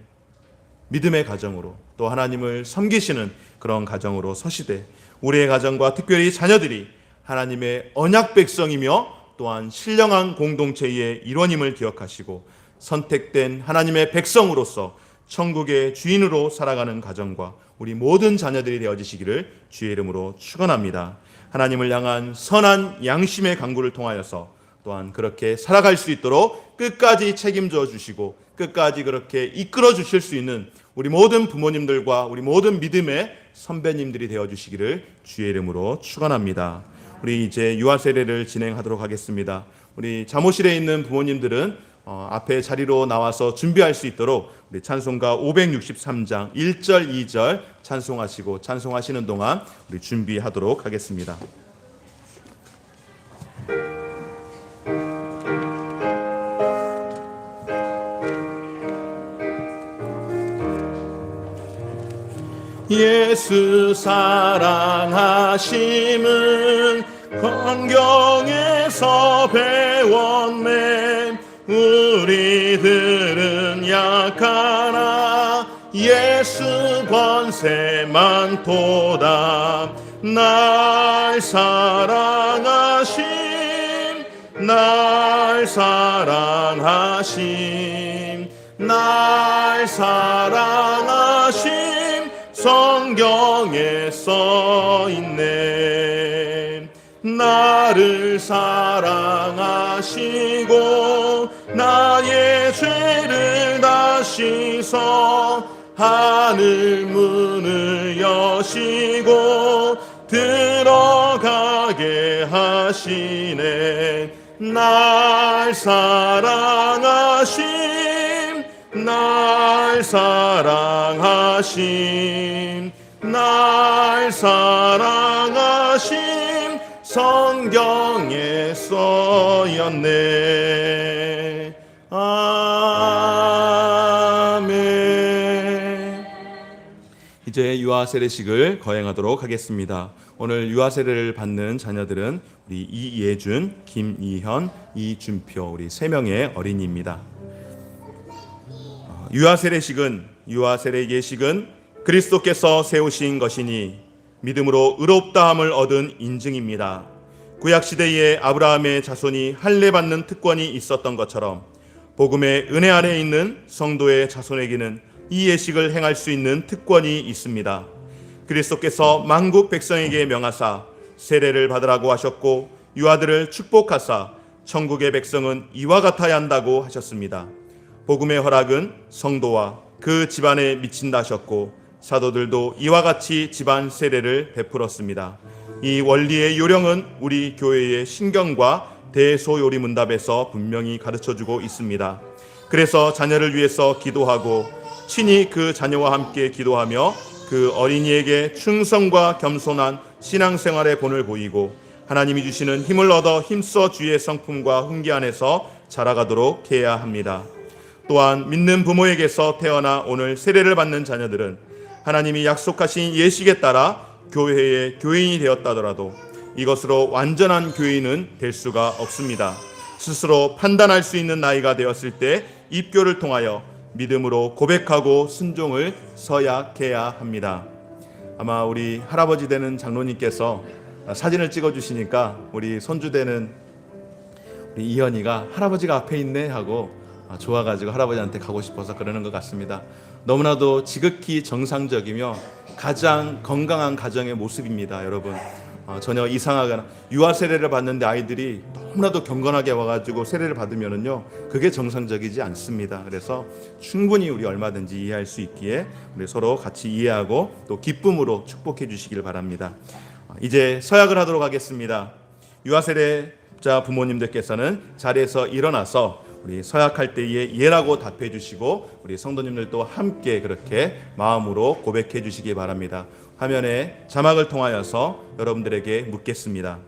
믿음의 가정으로 또 하나님을 섬기시는 그런 가정으로 서시되 우리의 가정과 특별히 자녀들이 하나님의 언약 백성이며 또한 신령한 공동체의 일원임을 기억하시고 선택된 하나님의 백성으로서 천국의 주인으로 살아가는 가정과 우리 모든 자녀들이 되어지시기를 주의 이름으로 축원합니다. 하나님을 향한 선한 양심의 간구를 통하여서 또한 그렇게 살아갈 수 있도록 끝까지 책임져 주시고 끝까지 그렇게 이끌어 주실 수 있는 우리 모든 부모님들과 우리 모든 믿음의 선배님들이 되어주시기를 주의 이름으로 축원합니다. 우리 이제 유아 세례를 진행하도록 하겠습니다. 우리 자모실에 있는 부모님들은 앞에 자리로 나와서 준비할 수 있도록 우리 찬송가 563장 1절 2절 찬송하시고 찬송하시는 동안 우리 준비하도록 하겠습니다. 예수 사랑하심은 성경에서 배웠네. 우리들은 약하나 예수 권세만 도다. 날 사랑하심 날 사랑하심 날 사랑하심 성경에 써있네. 나를 사랑하시고 나의 죄를 다 씻어 하늘 문을 여시고 들어가게 하시네. 날 사랑하심 날 사랑하심 날 사랑하심 성경에 써였네. 아멘. 이제 유아 세례식을 거행하도록 하겠습니다. 오늘 유아 세례를 받는 자녀들은 우리 이예준, 김이현, 이준표 우리 3명의 어린이입니다. 유아 세례식은 유아 세례 예식은 그리스도께서 세우신 것이니 믿음으로 의롭다함을 얻은 인증입니다. 구약 시대에 아브라함의 자손이 할례 받는 특권이 있었던 것처럼 복음의 은혜 아래에 있는 성도의 자손에게는 이 예식을 행할 수 있는 특권이 있습니다. 그리스도께서 만국 백성에게 명하사 세례를 받으라고 하셨고 유아들을 축복하사 천국의 백성은 이와 같아야 한다고 하셨습니다. 복음의 허락은 성도와 그 집안에 미친다 하셨고 사도들도 이와 같이 집안 세례를 베풀었습니다. 이 원리의 요령은 우리 교회의 신경과 대소요리문답에서 분명히 가르쳐주고 있습니다. 그래서 자녀를 위해서 기도하고 친히 그 자녀와 함께 기도하며 그 어린이에게 충성과 겸손한 신앙생활의 본을 보이고 하나님이 주시는 힘을 얻어 힘써 주의 성품과 훈계 안에서 자라가도록 해야 합니다. 또한 믿는 부모에게서 태어나 오늘 세례를 받는 자녀들은 하나님이 약속하신 예식에 따라 교회의 교인이 되었다더라도 이것으로 완전한 교인은 될 수가 없습니다. 스스로 판단할 수 있는 나이가 되었을 때 입교를 통하여 믿음으로 고백하고 순종을 서약해야 합니다. 아마 우리 할아버지 되는 장로님께서 사진을 찍어주시니까 우리 손주 되는 우리 이현이가 할아버지가 앞에 있네 하고 좋아가지고 할아버지한테 가고 싶어서 그러는 것 같습니다. 너무나도 지극히 정상적이며 가장 건강한 가정의 모습입니다. 여러분 전혀 이상하거나 유아 세례를 받는데 아이들이 너무나도 경건하게 와가지고 세례를 받으면은요 그게 정상적이지 않습니다. 그래서 충분히 우리 얼마든지 이해할 수 있기에 우리 서로 같이 이해하고 또 기쁨으로 축복해 주시길 바랍니다. 이제 서약을 하도록 하겠습니다. 유아 세례자 부모님들께서는 자리에서 일어나서 우리 서약할 때에 예라고 답해 주시고 우리 성도님들도 함께 그렇게 마음으로 고백해 주시기 바랍니다. 화면에 자막을 통하여서 여러분들에게 묻겠습니다.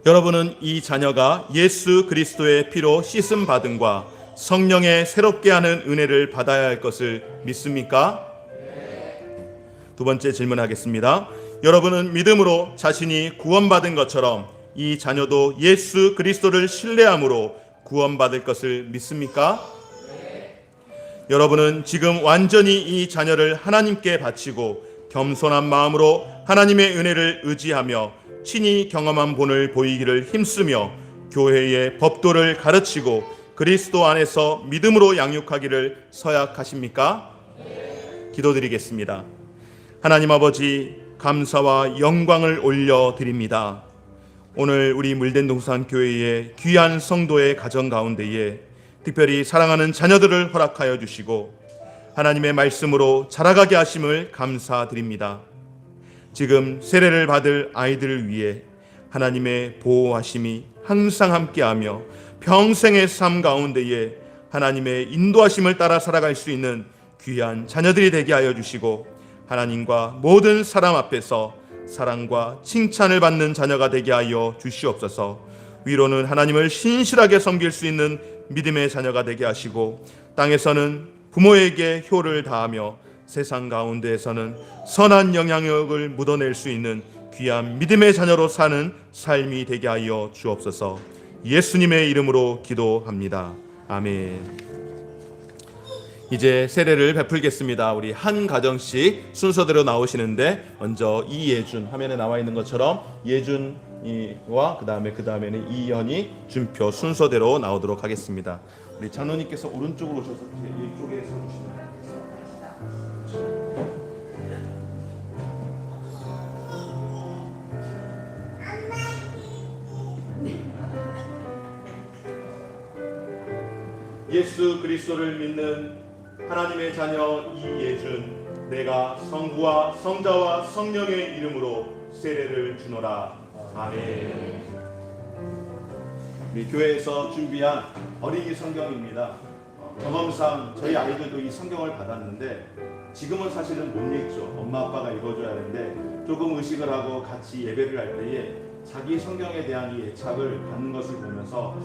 여러분은 이 자녀가 예수 그리스도의 피로 씻음 받음과 성령의 새롭게 하는 은혜를 받아야 할 것을 믿습니까? 두 번째 질문하겠습니다. 여러분은 믿음으로 자신이 구원받은 것처럼 이 자녀도 예수 그리스도를 신뢰함으로 구원받을 것을 믿습니까? 여러분은 지금 완전히 이 자녀를 하나님께 바치고 겸손한 마음으로 하나님의 은혜를 의지하며 친히 경험한 본을 보이기를 힘쓰며 교회의 법도를 가르치고 그리스도 안에서 믿음으로 양육하기를 서약하십니까? 기도드리겠습니다. 하나님 아버지, 감사와 영광을 올려드립니다. 오늘 우리 물된동산 교회의 귀한 성도의 가정 가운데에 특별히 사랑하는 자녀들을 허락하여 주시고 하나님의 말씀으로 자라가게 하심을 감사드립니다. 지금 세례를 받을 아이들을 위해 하나님의 보호하심이 항상 함께하며 평생의 삶 가운데에 하나님의 인도하심을 따라 살아갈 수 있는 귀한 자녀들이 되게 하여 주시고, 하나님과 모든 사람 앞에서 사랑과 칭찬을 받는 자녀가 되게 하여 주시옵소서. 위로는 하나님을 신실하게 섬길 수 있는 믿음의 자녀가 되게 하시고, 땅에서는 부모에게 효를 다하며 세상 가운데에서는 선한 영향력을 묻어낼 수 있는 귀한 믿음의 자녀로 사는 삶이 되게 하여 주옵소서. 예수님의 이름으로 기도합니다. 아멘. 이제 세례를 베풀겠습니다. 우리 한 가정씩 순서대로 나오시는데, 먼저 이예준, 화면에 나와 있는 것처럼 예준이와 그 다음에는 이현이, 준표 순서대로 나오도록 하겠습니다. 우리 장로님께서 오른쪽으로 오셔서 이쪽에 서주시면 예수 그리스도를 믿는 하나님의 자녀 이예준, 내가 성부와 성자와 성령의 이름으로 세례를 주노라. 아멘. 우리 교회에서 준비한 어린이 성경입니다. 경험상 저희 아이들도 이 성경을 받았는데 지금은 사실은 못 읽죠. 엄마 아빠가 읽어줘야 하는데 조금 의식을 하고 같이 예배를 할 때에 자기 성경에 대한 이 애착을 갖는 것을 보면서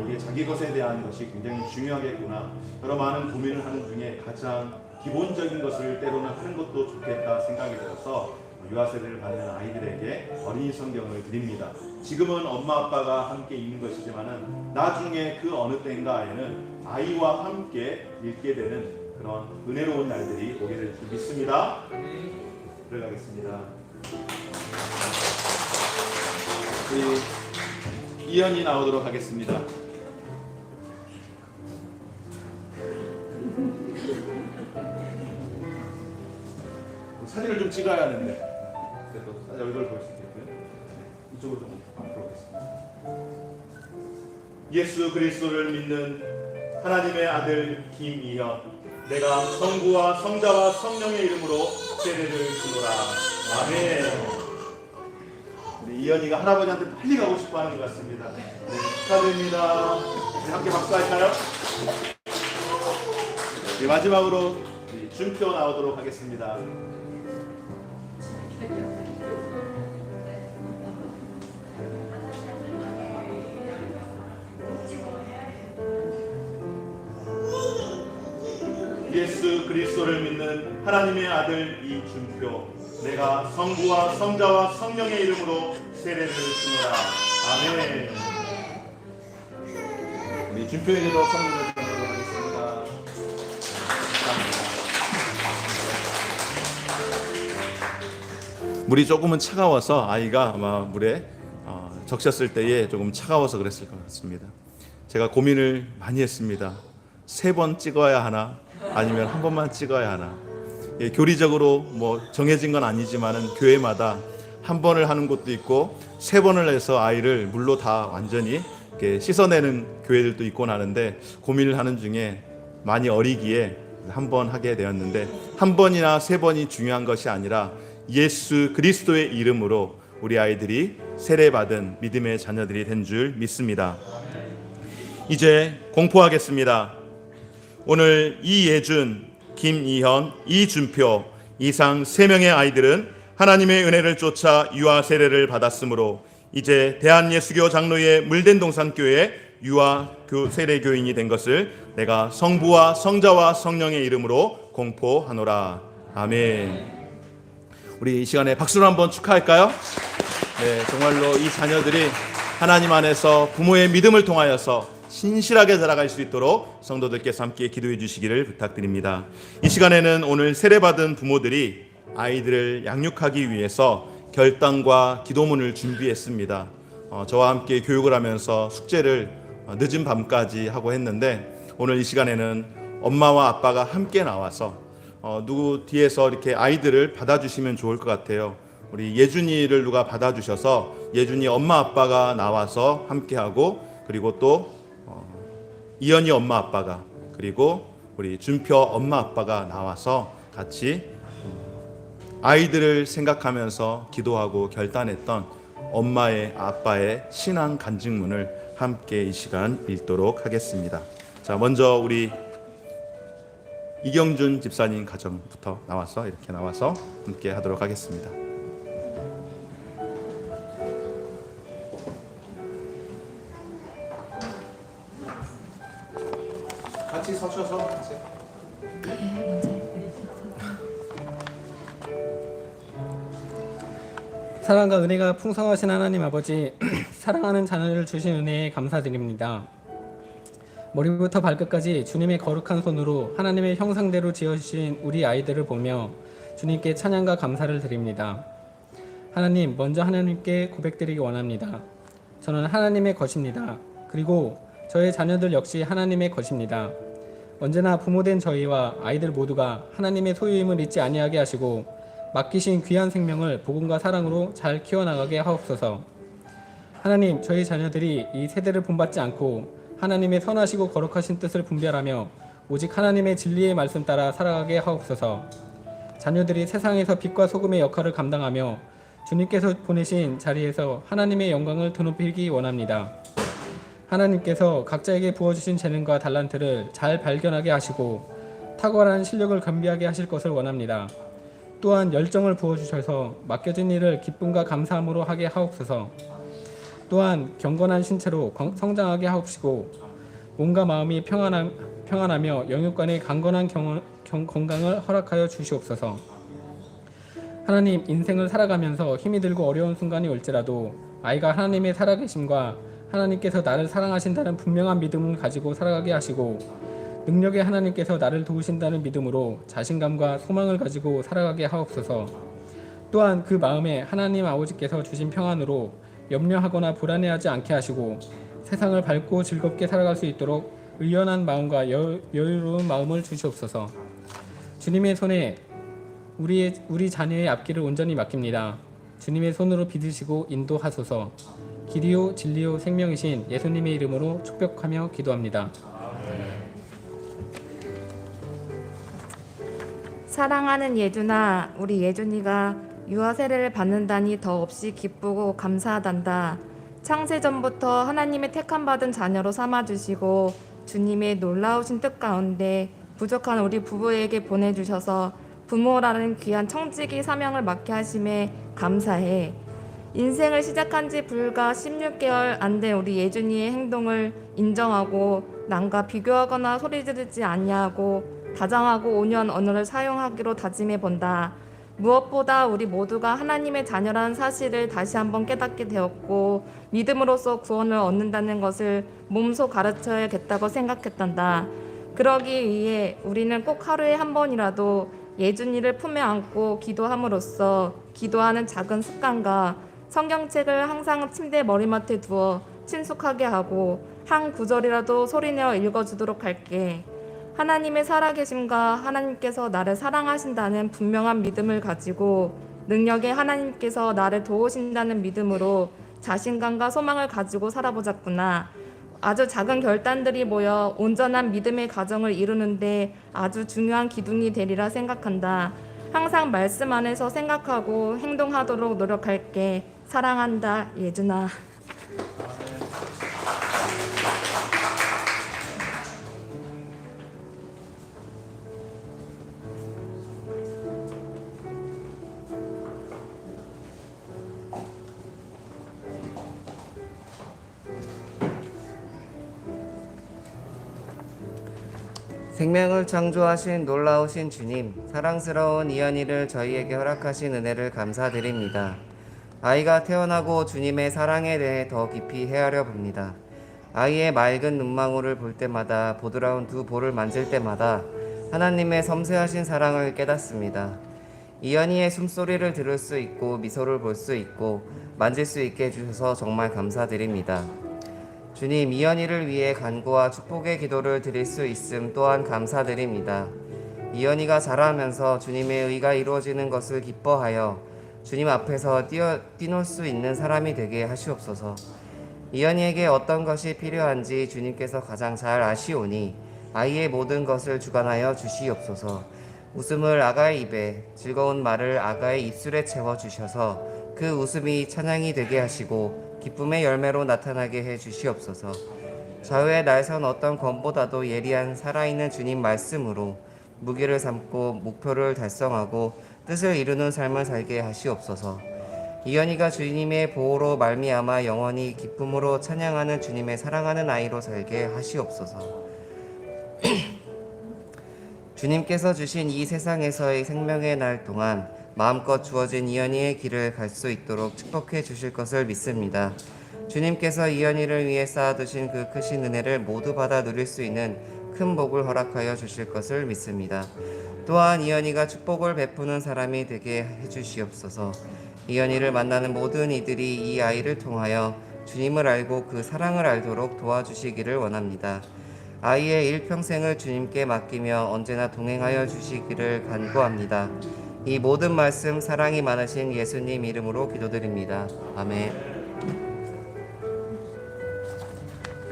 이게 자기 것에 대한 것이 굉장히 중요하겠구나, 여러 많은 고민을 하는 중에 가장 기본적인 것을 때로는 하는 것도 좋겠다 생각이 들어서 유아세례를 받는 아이들에게 어린이 성경을 드립니다. 지금은 엄마 아빠가 함께 읽는 것이지만은 나중에 그 어느 때인가에는 아이와 함께 읽게 되는 그런 은혜로운 날들이 오기를 믿습니다. 들어가겠습니다. 이현이 나오도록 하겠습니다. 사진을 좀 찍어야 하는데 그래도 얼굴 볼 수 있게끔 이쪽으로 좀 앞으로 오겠습니다. 예수 그리스도를 믿는 하나님의 아들 김이현, 내가 성부와 성자와 성령의 이름으로 세례를 주노라. 아멘. 우리 이현이가 할아버지한테 빨리 가고 싶어하는 것 같습니다. 네, 축하드립니다. 네, 함께 박수할까요? 네, 마지막으로 준표 나오도록 하겠습니다. 예수 그리스도를 믿는 하나님의 아들 이준표, 내가 성부와 성자와 성령의 이름으로 세례를 주노라. 아멘. 우리 준표에게도 성령을 드리도록 하겠습니다. 물이 조금은 차가워서 아이가 아마 물에 적셨을 때에 조금 차가워서 그랬을 것 같습니다. 제가 고민을 많이 했습니다. 3번 찍어야 하나, 아니면 한 번만 찍어야 하나. 교리적으로 뭐 정해진 건 아니지만은 교회마다 한 번을 하는 곳도 있고 3번을 해서 아이를 물로 다 완전히 이렇게 씻어내는 교회들도 있고 하는데, 고민을 하는 중에 많이 어리기에 한 번 하게 되었는데, 한 번이나 3번이 중요한 것이 아니라 예수 그리스도의 이름으로 우리 아이들이 세례받은 믿음의 자녀들이 된 줄 믿습니다. 이제 공포하겠습니다. 오늘 이예준, 김이현, 이준표 이상 3명의 아이들은 하나님의 은혜를 쫓아 유아 세례를 받았으므로 이제 대한예수교 장로의 물된 동산교회 유아 세례 교인이 된 것을 내가 성부와 성자와 성령의 이름으로 공포하노라. 아멘. 우리 이 시간에 박수로 한번 축하할까요? 네, 정말로 이 자녀들이 하나님 안에서 부모의 믿음을 통하여서 신실하게 자라갈 수 있도록 성도들께서 함께 기도해 주시기를 부탁드립니다. 이 시간에는 오늘 세례받은 부모들이 아이들을 양육하기 위해서 결단과 기도문을 준비했습니다. 저와 함께 교육을 하면서 숙제를 늦은 밤까지 하고 했는데, 오늘 이 시간에는 엄마와 아빠가 함께 나와서 누구 뒤에서 이렇게 아이들을 받아주시면 좋을 것 같아요. 우리 예준이를 누가 받아주셔서 예준이 엄마 아빠가 나와서 함께하고, 그리고 또 이현이 엄마 아빠가, 그리고 우리 준표 엄마 아빠가 나와서 같이 아이들을 생각하면서 기도하고 결단했던 엄마의 아빠의 신앙 간증문을 함께 이 시간 읽도록 하겠습니다. 자, 먼저 우리 이경준 집사님 가정부터 이렇게 나와서 함께 하도록 하겠습니다. 같이 서셔서 사랑과 은혜가 풍성하신 하나님 아버지, 사랑하는 자녀를 주신 은혜에 감사드립니다. 머리부터 발끝까지 주님의 거룩한 손으로 하나님의 형상대로 지어주신 우리 아이들을 보며 주님께 찬양과 감사를 드립니다. 하나님, 먼저 하나님께 고백드리기 원합니다. 저는 하나님의 것입니다. 그리고 저의 자녀들 역시 하나님의 것입니다. 언제나 부모된 저희와 아이들 모두가 하나님의 소유임을 잊지 아니하게 하시고 맡기신 귀한 생명을 복음과 사랑으로 잘 키워나가게 하옵소서. 하나님, 저희 자녀들이 이 세대를 본받지 않고 하나님의 선하시고 거룩하신 뜻을 분별하며 오직 하나님의 진리의 말씀 따라 살아가게 하옵소서. 자녀들이 세상에서 빛과 소금의 역할을 감당하며 주님께서 보내신 자리에서 하나님의 영광을 드높이기 원합니다. 하나님께서 각자에게 부어주신 재능과 달란트를 잘 발견하게 하시고 탁월한 실력을 겸비하게 하실 것을 원합니다. 또한 열정을 부어주셔서 맡겨진 일을 기쁨과 감사함으로 하게 하옵소서. 또한 경건한 신체로 성장하게 하옵시고 몸과 마음이 평안하며 영육간의 강건한 건강을 허락하여 주시옵소서. 하나님, 인생을 살아가면서 힘이 들고 어려운 순간이 올지라도 아이가 하나님의 살아계심과 하나님께서 나를 사랑하신다는 분명한 믿음을 가지고 살아가게 하시고 능력의 하나님께서 나를 도우신다는 믿음으로 자신감과 소망을 가지고 살아가게 하옵소서. 또한 그 마음에 하나님 아버지께서 주신 평안으로 염려하거나 불안해하지 않게 하시고 세상을 밝고 즐겁게 살아갈 수 있도록 의연한 마음과 여유로운 마음을 주시옵소서. 주님의 손에 우리 자녀의 앞길을 온전히 맡깁니다. 주님의 손으로 빚으시고 인도하소서. 길이요 진리요 생명이신 예수님의 이름으로 축복하며 기도합니다. 사랑하는 예준아, 우리 예준이가 유아 세례를 받는다니 더없이 기쁘고 감사하단다. 창세전부터 하나님의 택함받은 자녀로 삼아주시고 주님의 놀라우신 뜻 가운데 부족한 우리 부부에게 보내주셔서 부모라는 귀한 청지기 사명을 맡게 하심에 감사해. 인생을 시작한 지 불과 16개월 안 된 우리 예준이의 행동을 인정하고 남과 비교하거나 소리 지르지 아니하고 다정하고 온유한 언어를 사용하기로 다짐해 본다. 무엇보다 우리 모두가 하나님의 자녀라는 사실을 다시 한번 깨닫게 되었고 믿음으로써 구원을 얻는다는 것을 몸소 가르쳐야겠다고 생각했단다. 그러기 위해 우리는 꼭 하루에 한 번이라도 예준이를 품에 안고 기도함으로써 기도하는 작은 습관과 성경책을 항상 침대 머리맡에 두어 친숙하게 하고 한 구절이라도 소리내어 읽어주도록 할게. 하나님의 살아계심과 하나님께서 나를 사랑하신다는 분명한 믿음을 가지고 능력의 하나님께서 나를 도우신다는 믿음으로 자신감과 소망을 가지고 살아보자꾸나. 아주 작은 결단들이 모여 온전한 믿음의 가정을 이루는데 아주 중요한 기둥이 되리라 생각한다. 항상 말씀 안에서 생각하고 행동하도록 노력할게. 사랑한다, 예준아. 생명을 창조하신 놀라우신 주님, 사랑스러운 이현이를 저희에게 허락하신 은혜를 감사드립니다. 아이가 태어나고 주님의 사랑에 대해 더 깊이 헤아려 봅니다. 아이의 맑은 눈망울을 볼 때마다, 보드라운 두 볼을 만질 때마다 하나님의 섬세하신 사랑을 깨닫습니다. 이현이의 숨소리를 들을 수 있고 미소를 볼 수 있고 만질 수 있게 해주셔서 정말 감사드립니다. 주님, 이현이를 위해 간구와 축복의 기도를 드릴 수 있음 또한 감사드립니다. 이현이가 자라면서 주님의 의가 이루어지는 것을 기뻐하여 주님 앞에서 뛰놀 수 있는 사람이 되게 하시옵소서. 이현이에게 어떤 것이 필요한지 주님께서 가장 잘 아시오니 아이의 모든 것을 주관하여 주시옵소서. 웃음을 아가의 입에, 즐거운 말을 아가의 입술에 채워주셔서 그 웃음이 찬양이 되게 하시고 기쁨의 열매로 나타나게 해 주시옵소서. 좌우에 날선 어떤 검보다도 예리한 살아있는 주님 말씀으로 무기를 삼고 목표를 달성하고 뜻을 이루는 삶을 살게 하시옵소서. 이연이가 주님의 보호로 말미암아 영원히 기쁨으로 찬양하는 주님의 사랑하는 아이로 살게 하시옵소서. 주님께서 주신 이 세상에서의 생명의 날 동안 마음껏 주어진 이연이의 길을 갈 수 있도록 축복해 주실 것을 믿습니다. 주님께서 이연이를 위해 쌓아두신 그 크신 은혜를 모두 받아 누릴 수 있는 큰 복을 허락하여 주실 것을 믿습니다. 또한 이연이가 축복을 베푸는 사람이 되게 해주시옵소서. 이연이를 만나는 모든 이들이 이 아이를 통하여 주님을 알고 그 사랑을 알도록 도와주시기를 원합니다. 아이의 일평생을 주님께 맡기며 언제나 동행하여 주시기를 간구합니다. 이 모든 말씀 사랑이 많으신 예수님 이름으로 기도드립니다. 아멘.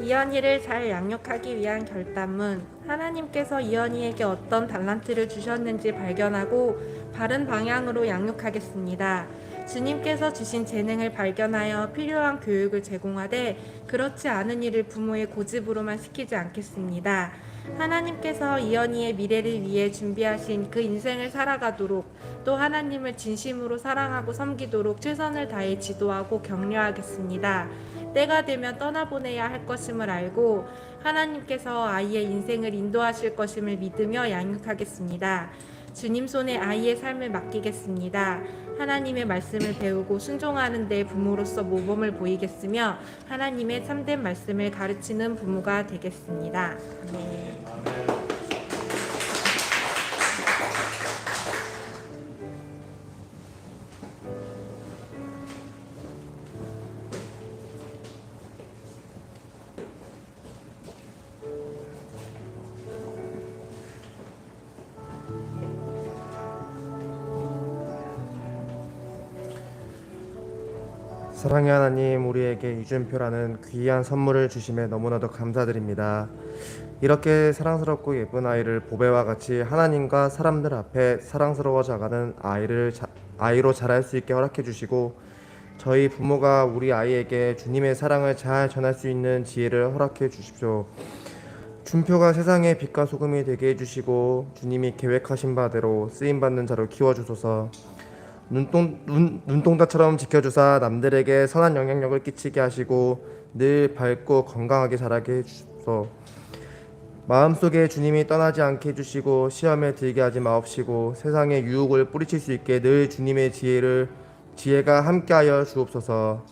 이연이를 잘 양육하기 위한 결단은 하나님께서 이연이에게 어떤 달란트를 주셨는지 발견하고 바른 방향으로 양육하겠습니다. 주님께서 주신 재능을 발견하여 필요한 교육을 제공하되 그렇지 않은 일을 부모의 고집으로만 시키지 않겠습니다. 하나님께서 이연이의 미래를 위해 준비하신 그 인생을 살아가도록 또 하나님을 진심으로 사랑하고 섬기도록 최선을 다해 지도하고 격려하겠습니다. 때가 되면 떠나보내야 할 것임을 알고 하나님께서 아이의 인생을 인도하실 것임을 믿으며 양육하겠습니다. 주님 손에 아이의 삶을 맡기겠습니다. 하나님의 말씀을 배우고 순종하는 데 부모로서 모범을 보이겠으며 하나님의 참된 말씀을 가르치는 부모가 되겠습니다. 아멘. 사랑의 하나님, 우리에게 이준표라는 귀한 선물을 주심에 너무나도 감사드립니다. 이렇게 사랑스럽고 예쁜 아이를 보배와 같이 하나님과 사람들 앞에 사랑스러워져가는 아이로 자랄 수 있게 허락해 주시고 저희 부모가 우리 아이에게 주님의 사랑을 잘 전할 수 있는 지혜를 허락해 주십시오. 준표가 세상의 빛과 소금이 되게 해주시고 주님이 계획하신 바대로 쓰임받는 자로 키워주소서. 눈동자처럼 지켜주사 남들에게 선한 영향력을 끼치게 하시고 늘 밝고 건강하게 자라게 해주소서. 마음속에 주님이 떠나지 않게 해주시고 시험에 들게 하지 마옵시고 세상의 유혹을 뿌리칠 수 있게 늘 주님의 지혜가 함께하여 주옵소서.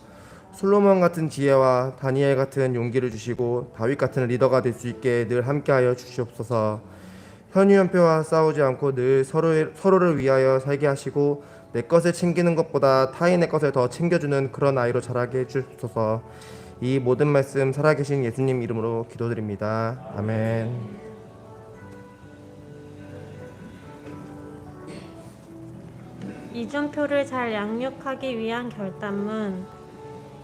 솔로몬 같은 지혜와 다니엘 같은 용기를 주시고 다윗 같은 리더가 될 수 있게 늘 함께하여 주시옵소서. 현유연표와 싸우지 않고 늘 서로를 위하여 살게 하시고 내 것을 챙기는 것보다 타인의 것을 더 챙겨주는 그런 아이로 자라게 해주소서. 이 모든 말씀 살아계신 예수님 이름으로 기도드립니다. 아멘. 이준표를 잘 양육하기 위한 결단은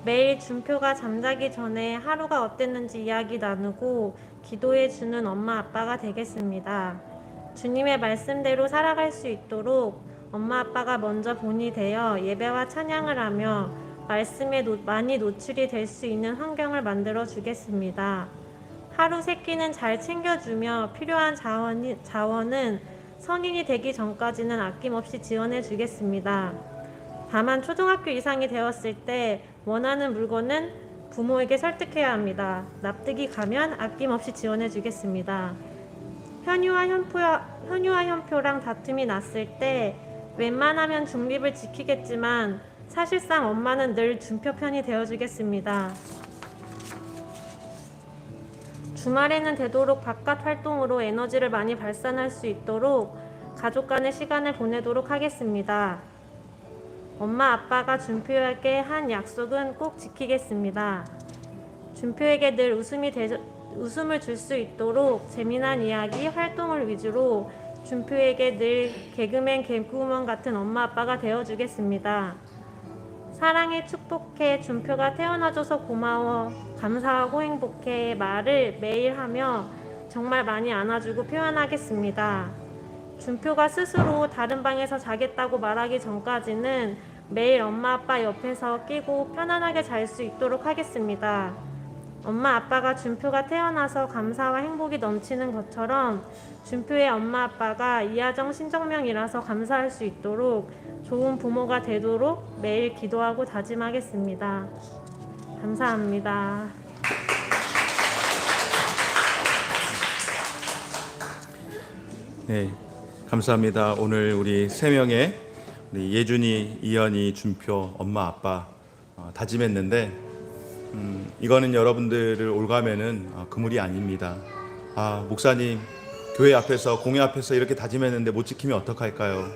매일 준표가 잠자기 전에 하루가 어땠는지 이야기 나누고 기도해 주는 엄마 아빠가 되겠습니다. 주님의 말씀대로 살아갈 수 있도록 엄마 아빠가 먼저 본이 되어 예배와 찬양을 하며 말씀에 많이 노출이 될 수 있는 환경을 만들어 주겠습니다. 하루 세 끼는 잘 챙겨주며 필요한 자원은 성인이 되기 전까지는 아낌없이 지원해 주겠습니다. 다만 초등학교 이상이 되었을 때 원하는 물건은 부모에게 설득해야 합니다. 납득이 가면 아낌없이 지원해 주겠습니다. 현유와 현표랑 다툼이 났을 때 웬만하면 중립을 지키겠지만 사실상 엄마는 늘 준표 편이 되어주겠습니다. 주말에는 되도록 바깥 활동으로 에너지를 많이 발산할 수 있도록 가족 간의 시간을 보내도록 하겠습니다. 엄마 아빠가 준표에게 한 약속은 꼭 지키겠습니다. 준표에게 늘 웃음을 줄 수 있도록 재미난 이야기, 활동을 위주로 준표에게 늘 개그맨, 개그우먼 같은 엄마 아빠가 되어주겠습니다. 사랑해, 축복해, 준표가 태어나줘서 고마워, 감사하고 행복해 말을 매일 하며 정말 많이 안아주고 표현하겠습니다. 준표가 스스로 다른 방에서 자겠다고 말하기 전까지는 매일 엄마 아빠 옆에서 끼고 편안하게 잘 수 있도록 하겠습니다. 엄마 아빠가 준표가 태어나서 감사와 행복이 넘치는 것처럼 준표의 엄마 아빠가 이하정 신정명이라서 감사할 수 있도록 좋은 부모가 되도록 매일 기도하고 다짐하겠습니다. 감사합니다. 네, 감사합니다. 오늘 우리 세 명의 우리 예준이, 이현이, 준표 엄마 아빠 다짐했는데 이거는 여러분들을 올가매는 그물이 아닙니다. 목사님 교회 앞에서 공회 앞에서 이렇게 다짐했는데 못 지키면 어떡할까요?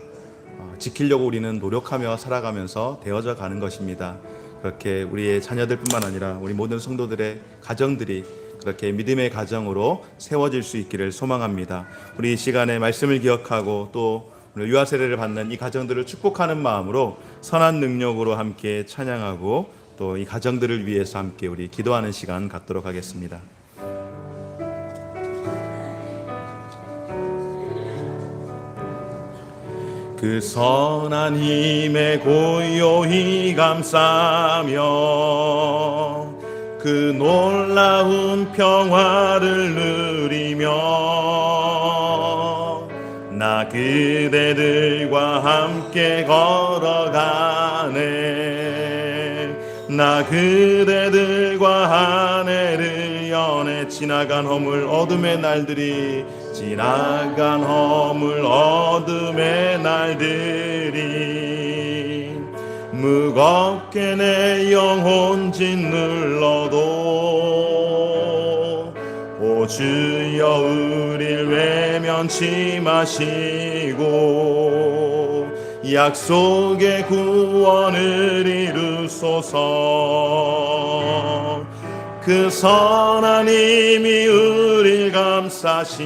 지키려고 우리는 노력하며 살아가면서 되어져 가는 것입니다. 그렇게 우리의 자녀들뿐만 아니라 우리 모든 성도들의 가정들이 그렇게 믿음의 가정으로 세워질 수 있기를 소망합니다. 우리 이 시간에 말씀을 기억하고 또 유아 세례를 받는 이 가정들을 축복하는 마음으로 선한 능력으로 함께 찬양하고 또 이 가정들을 위해서 함께 우리 기도하는 시간 갖도록 하겠습니다. 그 선한 힘에 고요히 감싸며 그 놀라운 평화를 누리며 나 그대들과 함께 걸어가네. 나 그대들과 한 해를 연해 지나간 허물 어둠의 날들이 지나간 허물 어둠의 날들이 무겁게 내 영혼 짓눌러도 오 주여 우릴 외면치 마시고 약속의 구원을 이루소서. 그 선한 힘이 우릴 감싸시니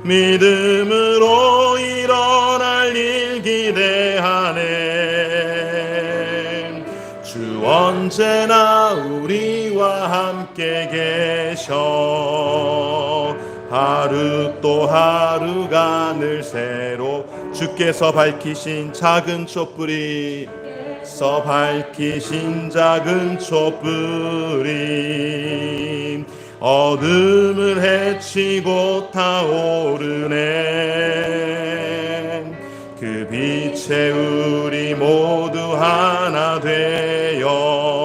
믿음으로 일어날 일 기대하네. 주 언제나 우리와 함께 계셔. 하루 또 하루가 늘 새로 주께서 밝히신 작은 촛불이 밝히신 작은 촛불이 어둠을 헤치고 타오르네. 그 빛에 우리 모두 하나 되어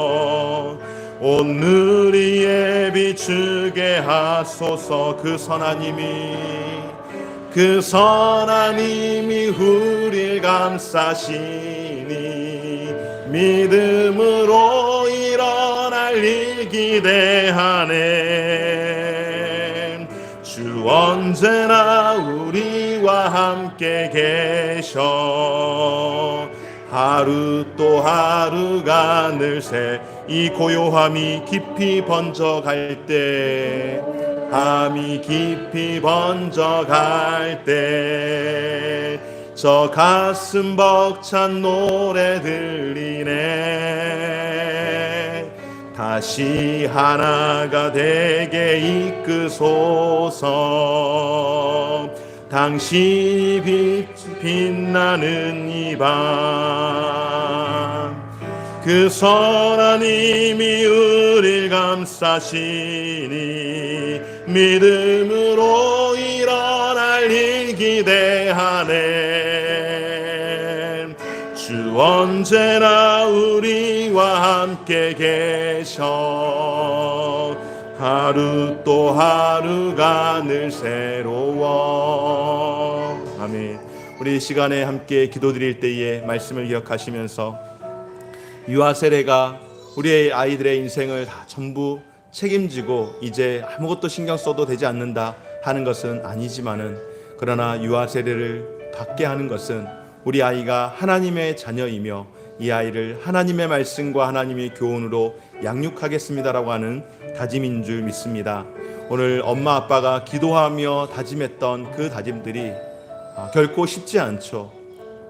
온누리에 비추게 하소서. 그 선한 힘이 우릴 감싸시니 믿음으로 일어날 일 기대하네. 주 언제나 우리와 함께 계셔. 하루 또 하루가 늘 새 이 고요함이 깊이 번져갈 때 함이 깊이 번져갈 때 저 가슴 벅찬 노래 들리네. 다시 하나가 되게 이끄소서. 당신이 빛나는 이 밤 그 선한 힘이 우릴 감싸시니 믿음으로 일어날 일 기대하네. 주 언제나 우리와 함께 계셔. 하루 또 하루가 늘 새로워. 아멘. 우리 이 시간에 함께 기도드릴 때에 말씀을 기억하시면서 유아 세례가 우리의 아이들의 인생을 다 전부 책임지고 이제 아무것도 신경 써도 되지 않는다 하는 것은 아니지만은, 그러나 유아 세례를 받게 하는 것은 우리 아이가 하나님의 자녀이며 이 아이를 하나님의 말씀과 하나님의 교훈으로 양육하겠습니다라고 하는 다짐인 줄 믿습니다. 오늘 엄마 아빠가 기도하며 다짐했던 그 다짐들이 결코 쉽지 않죠.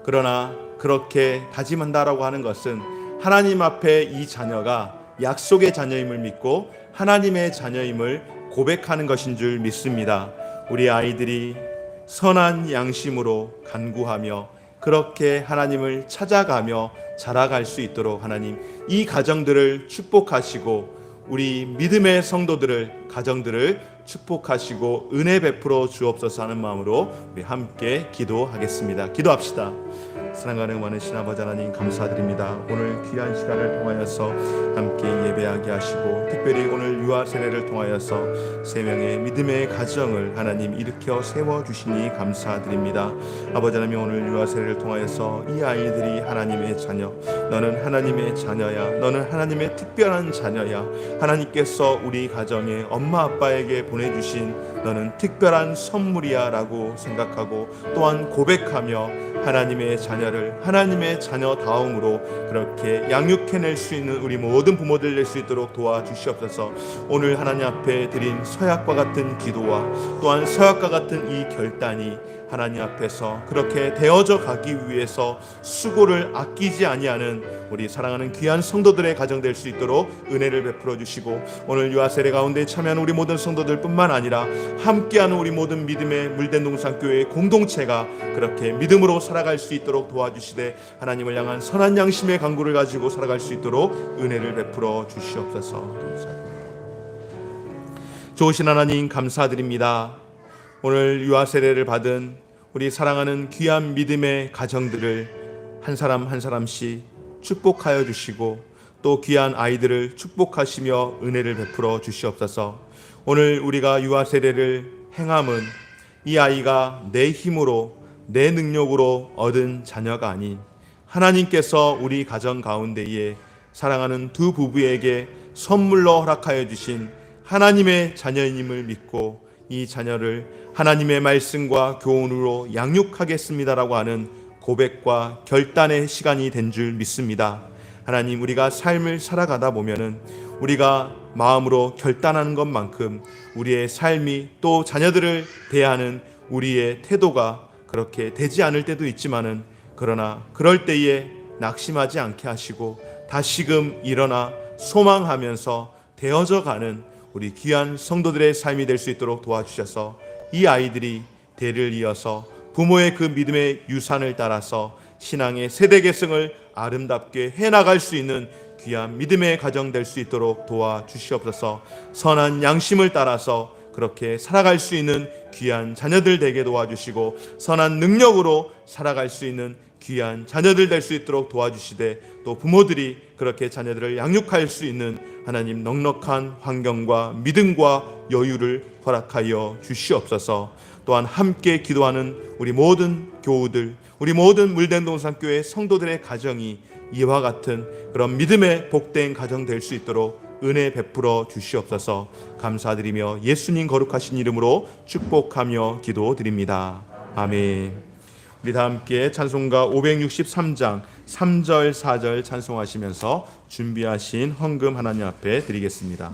그러나 그렇게 다짐한다라고 하는 것은 하나님 앞에 이 자녀가 약속의 자녀임을 믿고 하나님의 자녀임을 고백하는 것인 줄 믿습니다. 우리 아이들이 선한 양심으로 간구하며 그렇게 하나님을 찾아가며 자라갈 수 있도록 하나님 이 가정들을 축복하시고 우리 믿음의 성도들을 가정들을 축복하시고 은혜 베풀어 주옵소서 하는 마음으로 우리 함께 기도하겠습니다. 기도합시다. 사랑하는 원하신 아버지 하나님 감사드립니다. 오늘 귀한 시간을 통하여서 함께 예배하게 하시고 특별히 오늘 유아 세례를 통하여서 세 명의 믿음의 가정을 하나님 일으켜 세워주시니 감사드립니다. 아버지 하나님 오늘 유아 세례를 통하여서 이 아이들이 하나님의 자녀, 너는 하나님의 자녀야, 너는 하나님의 특별한 자녀야, 하나님께서 우리 가정에 엄마 아빠에게 보내주신 너는 특별한 선물이야 라고 생각하고 또한 고백하며 하나님의 자녀를 하나님의 자녀다움으로 그렇게 양육해낼 수 있는 우리 모든 부모들 될 수 있도록 도와주시옵소서. 오늘 하나님 앞에 드린 서약과 같은 기도와 또한 서약과 같은 이 결단이 하나님 앞에서 그렇게 되어져 가기 위해서 수고를 아끼지 아니하는 우리 사랑하는 귀한 성도들의 가정 될 수 있도록 은혜를 베풀어 주시고 오늘 유아 세례 가운데 참여하는 우리 모든 성도들뿐만 아니라 함께하는 우리 모든 믿음의 물된 동산교회의 공동체가 그렇게 믿음으로 살아갈 수 있도록 도와주시되 하나님을 향한 선한 양심의 간구를 가지고 살아갈 수 있도록 은혜를 베풀어 주시옵소서. 좋으신 하나님 감사드립니다. 오늘 유아 세례를 받은 우리 사랑하는 귀한 믿음의 가정들을 한 사람 한 사람씩 축복하여 주시고 또 귀한 아이들을 축복하시며 은혜를 베풀어 주시옵소서. 오늘 우리가 유아 세례를 행함은 이 아이가 내 힘으로 내 능력으로 얻은 자녀가 아닌 하나님께서 우리 가정 가운데에 사랑하는 두 부부에게 선물로 허락하여 주신 하나님의 자녀임을 믿고 이 자녀를 하나님의 말씀과 교훈으로 양육하겠습니다라고 하는 고백과 결단의 시간이 된 줄 믿습니다. 하나님 우리가 삶을 살아가다 보면은 우리가 마음으로 결단하는 것만큼 우리의 삶이 또 자녀들을 대하는 우리의 태도가 그렇게 되지 않을 때도 있지만은 그러나 그럴 때에 낙심하지 않게 하시고 다시금 일어나 소망하면서 되어져 가는 우리 귀한 성도들의 삶이 될 수 있도록 도와주셔서 이 아이들이 대를 이어서 부모의 그 믿음의 유산을 따라서 신앙의 세대 계승을 아름답게 해나갈 수 있는 귀한 믿음의 가정 될 수 있도록 도와주시옵소서. 선한 양심을 따라서 그렇게 살아갈 수 있는 귀한 자녀들 되게 도와주시고 선한 능력으로 살아갈 수 있는 귀한 자녀들 될 수 있도록 도와주시되 또 부모들이 그렇게 자녀들을 양육할 수 있는 하나님 넉넉한 환경과 믿음과 여유를 허락하여 주시옵소서. 또한 함께 기도하는 우리 모든 교우들, 우리 모든 물된 동산교회 성도들의 가정이 이와 같은 그런 믿음의 복된 가정 될 수 있도록 은혜 베풀어 주시옵소서. 감사드리며 예수님 거룩하신 이름으로 축복하며 기도드립니다. 아멘. 우리 다 함께 찬송가 563장 3절 4절 찬송하시면서 준비하신 헌금 하나님 앞에 드리겠습니다.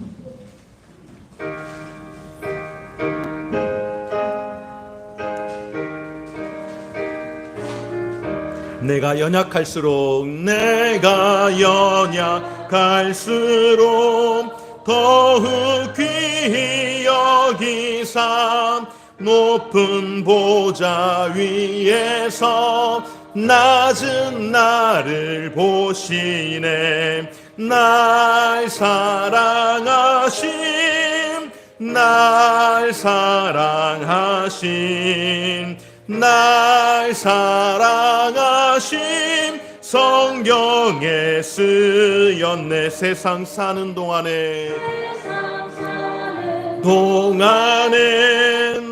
내가 연약할수록 더욱 귀히 여기사 높은 보좌 위에서 낮은 나를 보시네. 날 사랑하심 성경에 쓰였네. 세상 사는 동안에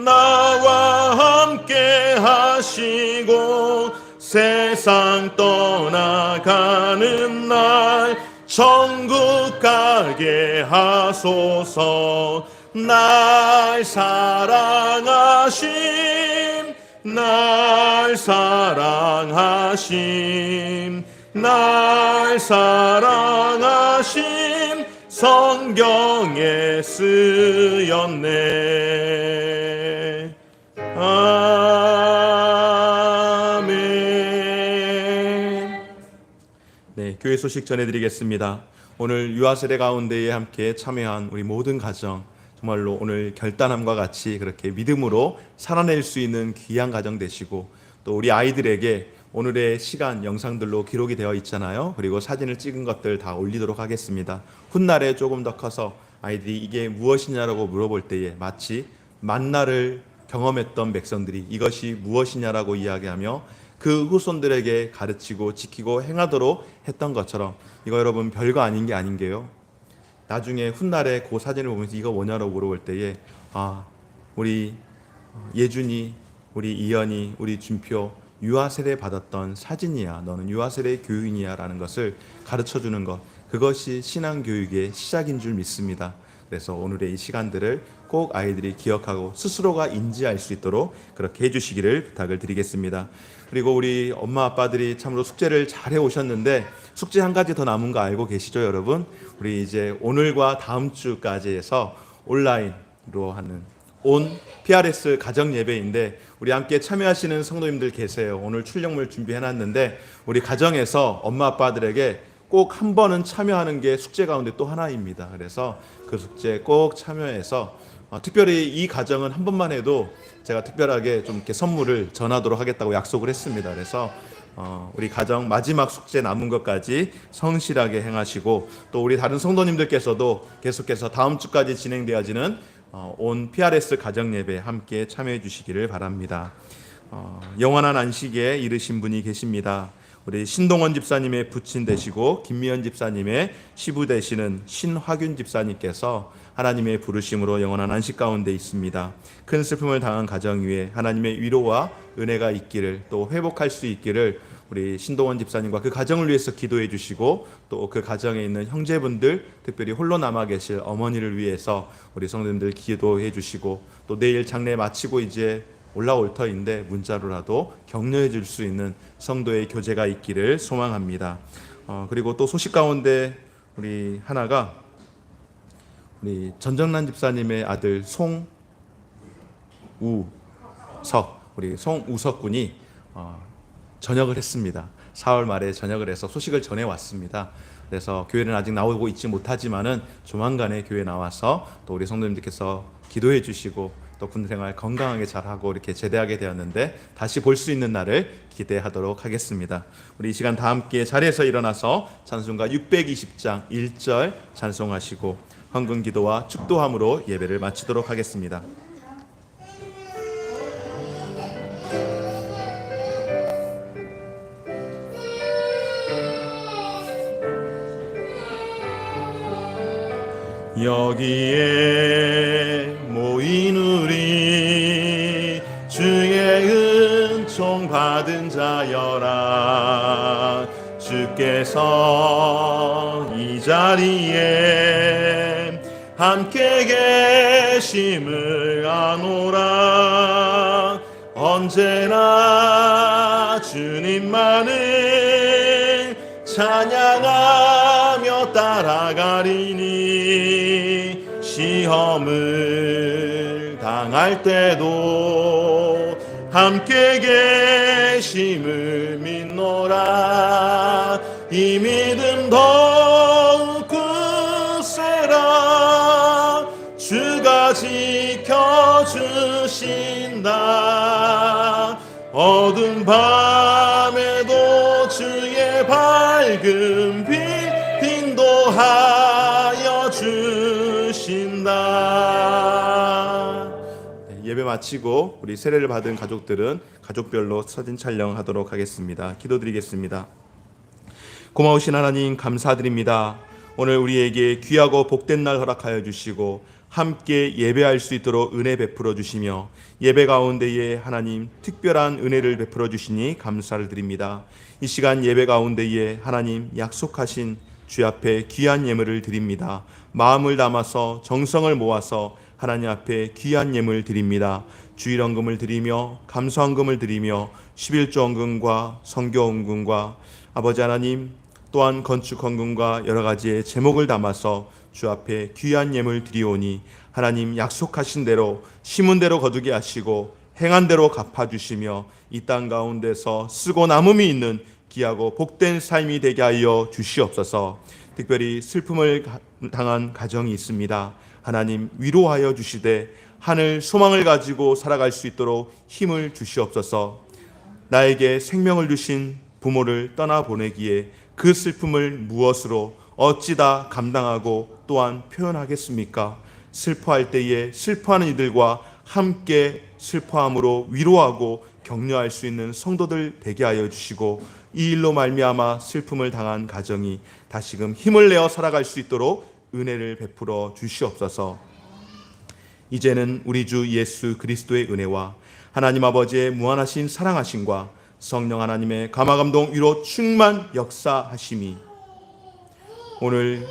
나와 함께 하시고 세상 떠나가는 날 천국 가게 하소서. 날 사랑하심 성경에 쓰였네. 아멘. 네, 교회 소식 전해드리겠습니다. 오늘 유아세대 가운데에 함께 참여한 우리 모든 가정 정말로 오늘 결단함과 같이 그렇게 믿음으로 살아낼 수 있는 귀한 가정 되시고 또 우리 아이들에게 오늘의 시간 영상들로 기록이 되어 있잖아요. 그리고 사진을 찍은 것들 다 올리도록 하겠습니다. 훗날에 조금 더 커서 아이들이 이게 무엇이냐라고 물어볼 때에 마치 만나를 경험했던 백성들이 이것이 무엇이냐라고 이야기하며 그 후손들에게 가르치고 지키고 행하도록 했던 것처럼, 이거 여러분 별거 아닌 게 아닌 게요. 나중에 훗날에 그 사진을 보면서 이거 뭐냐라고 물어볼 때에 우리 예준이, 우리 이연이, 우리 준표 유아 세례 받았던 사진이야, 너는 유아 세례 교인이야 라는 것을 가르쳐주는 것, 그것이 신앙 교육의 시작인 줄 믿습니다. 그래서 오늘의 이 시간들을 꼭 아이들이 기억하고 스스로가 인지할 수 있도록 그렇게 해주시기를 부탁을 드리겠습니다. 그리고 우리 엄마 아빠들이 참으로 숙제를 잘 해오셨는데 숙제 한 가지 더 남은 거 알고 계시죠, 여러분? 우리 이제 오늘과 다음 주까지 해서 온라인으로 하는 온 PRS 가정 예배인데 우리 함께 참여하시는 성도님들 계세요. 오늘 출력물 준비해놨는데 우리 가정에서 엄마 아빠들에게 꼭 한 번은 참여하는 게 숙제 가운데 또 하나입니다. 그래서 그 숙제 꼭 참여해서 특별히 이 가정은 한 번만 해도 제가 특별하게 좀 이렇게 선물을 전하도록 하겠다고 약속을 했습니다. 그래서 우리 가정 마지막 숙제 남은 것까지 성실하게 행하시고, 또 우리 다른 성도님들께서도 계속해서 다음 주까지 진행되어지는 온 PRS 가정 예배 함께 참여해 주시기를 바랍니다. 영원한 안식에 이르신 분이 계십니다. 우리 신동원 집사님의 부친 되시고 김미연 집사님의 시부 되시는 신화균 집사님께서 하나님의 부르심으로 영원한 안식 가운데 있습니다. 큰 슬픔을 당한 가정 위에 하나님의 위로와 은혜가 있기를, 또 회복할 수 있기를 우리 신동원 집사님과 그 가정을 위해서 기도해 주시고, 또 그 가정에 있는 형제분들, 특별히 홀로 남아 계실 어머니를 위해서 우리 성도님들 기도해 주시고, 또 내일 장례 마치고 이제 올라올 터인데 문자로라도 격려해 줄 수 있는 성도의 교제가 있기를 소망합니다. 그리고 또 소식 가운데 우리 하나가 우리 전정란 집사님의 아들 우리 송우석 군이 전역을 했습니다. 4월 말에 전역을 해서 소식을 전해 왔습니다. 그래서 교회는 아직 나오고 있지 못하지만은 조만간에 교회 나와서 또 우리 성도님들께서 기도해 주시고 또 군생활 건강하게 잘하고 이렇게 제대하게 되었는데 다시 볼 수 있는 날을 기대하도록 하겠습니다. 우리 이 시간 다 함께 자리에서 일어나서 찬송가 620장 1절 찬송하시고 헌금 기도와 축도함으로 예배를 마치도록 하겠습니다. 여기에 모인 우리 주의 은총 받은 자여라. 주께서 이 자리에 함께 계심을 아노라. 언제나 주님만을 찬양하며 따라가리니 시험을 당할 때도 함께 계심을 믿노라. 이 믿음 더욱 굳세라. 주가 지켜주신다. 어두운 밤에도 주의 밝은 빛 인도하여 주신다. 예배 마치고 우리 세례를 받은 가족들은 가족별로 사진 촬영하도록 하겠습니다. 기도드리겠습니다. 고마우신 하나님 감사드립니다. 오늘 우리에게 귀하고 복된 날 허락하여 주시고 함께 예배할 수 있도록 은혜 베풀어 주시며 예배 가운데에 하나님 특별한 은혜를 베풀어 주시니 감사를 드립니다. 이 시간 예배 가운데에 하나님 약속하신 주 앞에 귀한 예물을 드립니다. 마음을 담아서 정성을 모아서 하나님 앞에 귀한 예물 드립니다. 주일헌금을 드리며 감사헌금을 드리며 11조 헌금과 선교 헌금과 아버지 하나님 또한 건축헌금과 여러 가지의 제목을 담아서 주 앞에 귀한 예물 드리오니 하나님 약속하신 대로 심은 대로 거두게 하시고 행한 대로 갚아주시며 이 땅 가운데서 쓰고 남음이 있는 귀하고 복된 삶이 되게 하여 주시옵소서. 특별히 슬픔을 당한 가정이 있습니다. 하나님 위로하여 주시되 하늘 소망을 가지고 살아갈 수 있도록 힘을 주시옵소서. 나에게 생명을 주신 부모를 떠나보내기에 그 슬픔을 무엇으로 어찌다 감당하고 또한 표현하겠습니까? 슬퍼할 때에 슬퍼하는 이들과 함께 슬퍼함으로 위로하고 격려할 수 있는 성도들 되게 하여 주시고, 이 일로 말미암아 슬픔을 당한 가정이 다시금 힘을 내어 살아갈 수 있도록 은혜를 베풀어 주시옵소서. 이제는 우리 주 예수 그리스도의 은혜와 하나님 아버지의 무한하신 사랑하심과 성령 하나님의 감화감동 위로 충만 역사하심이 오늘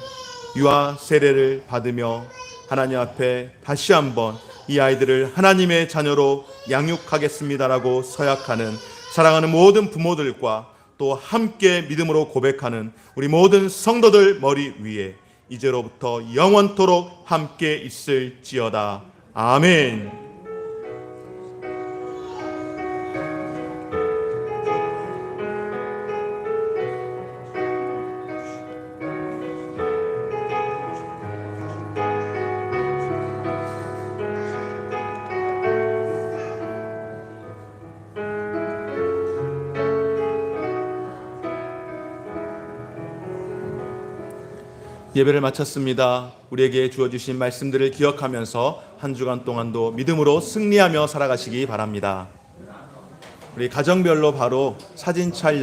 유아 세례를 받으며 하나님 앞에 다시 한번 이 아이들을 하나님의 자녀로 양육하겠습니다라고 서약하는 사랑하는 모든 부모들과 또 함께 믿음으로 고백하는 우리 모든 성도들 머리 위에 이제로부터 영원토록 함께 있을지어다. 아멘. 예배를 마쳤습니다. 우리에게 주어주신 말씀들을 기억하면서 한 주간 동안도 믿음으로 승리하며 살아가시기 바랍니다. 우리 가정별로 바로 사진 촬영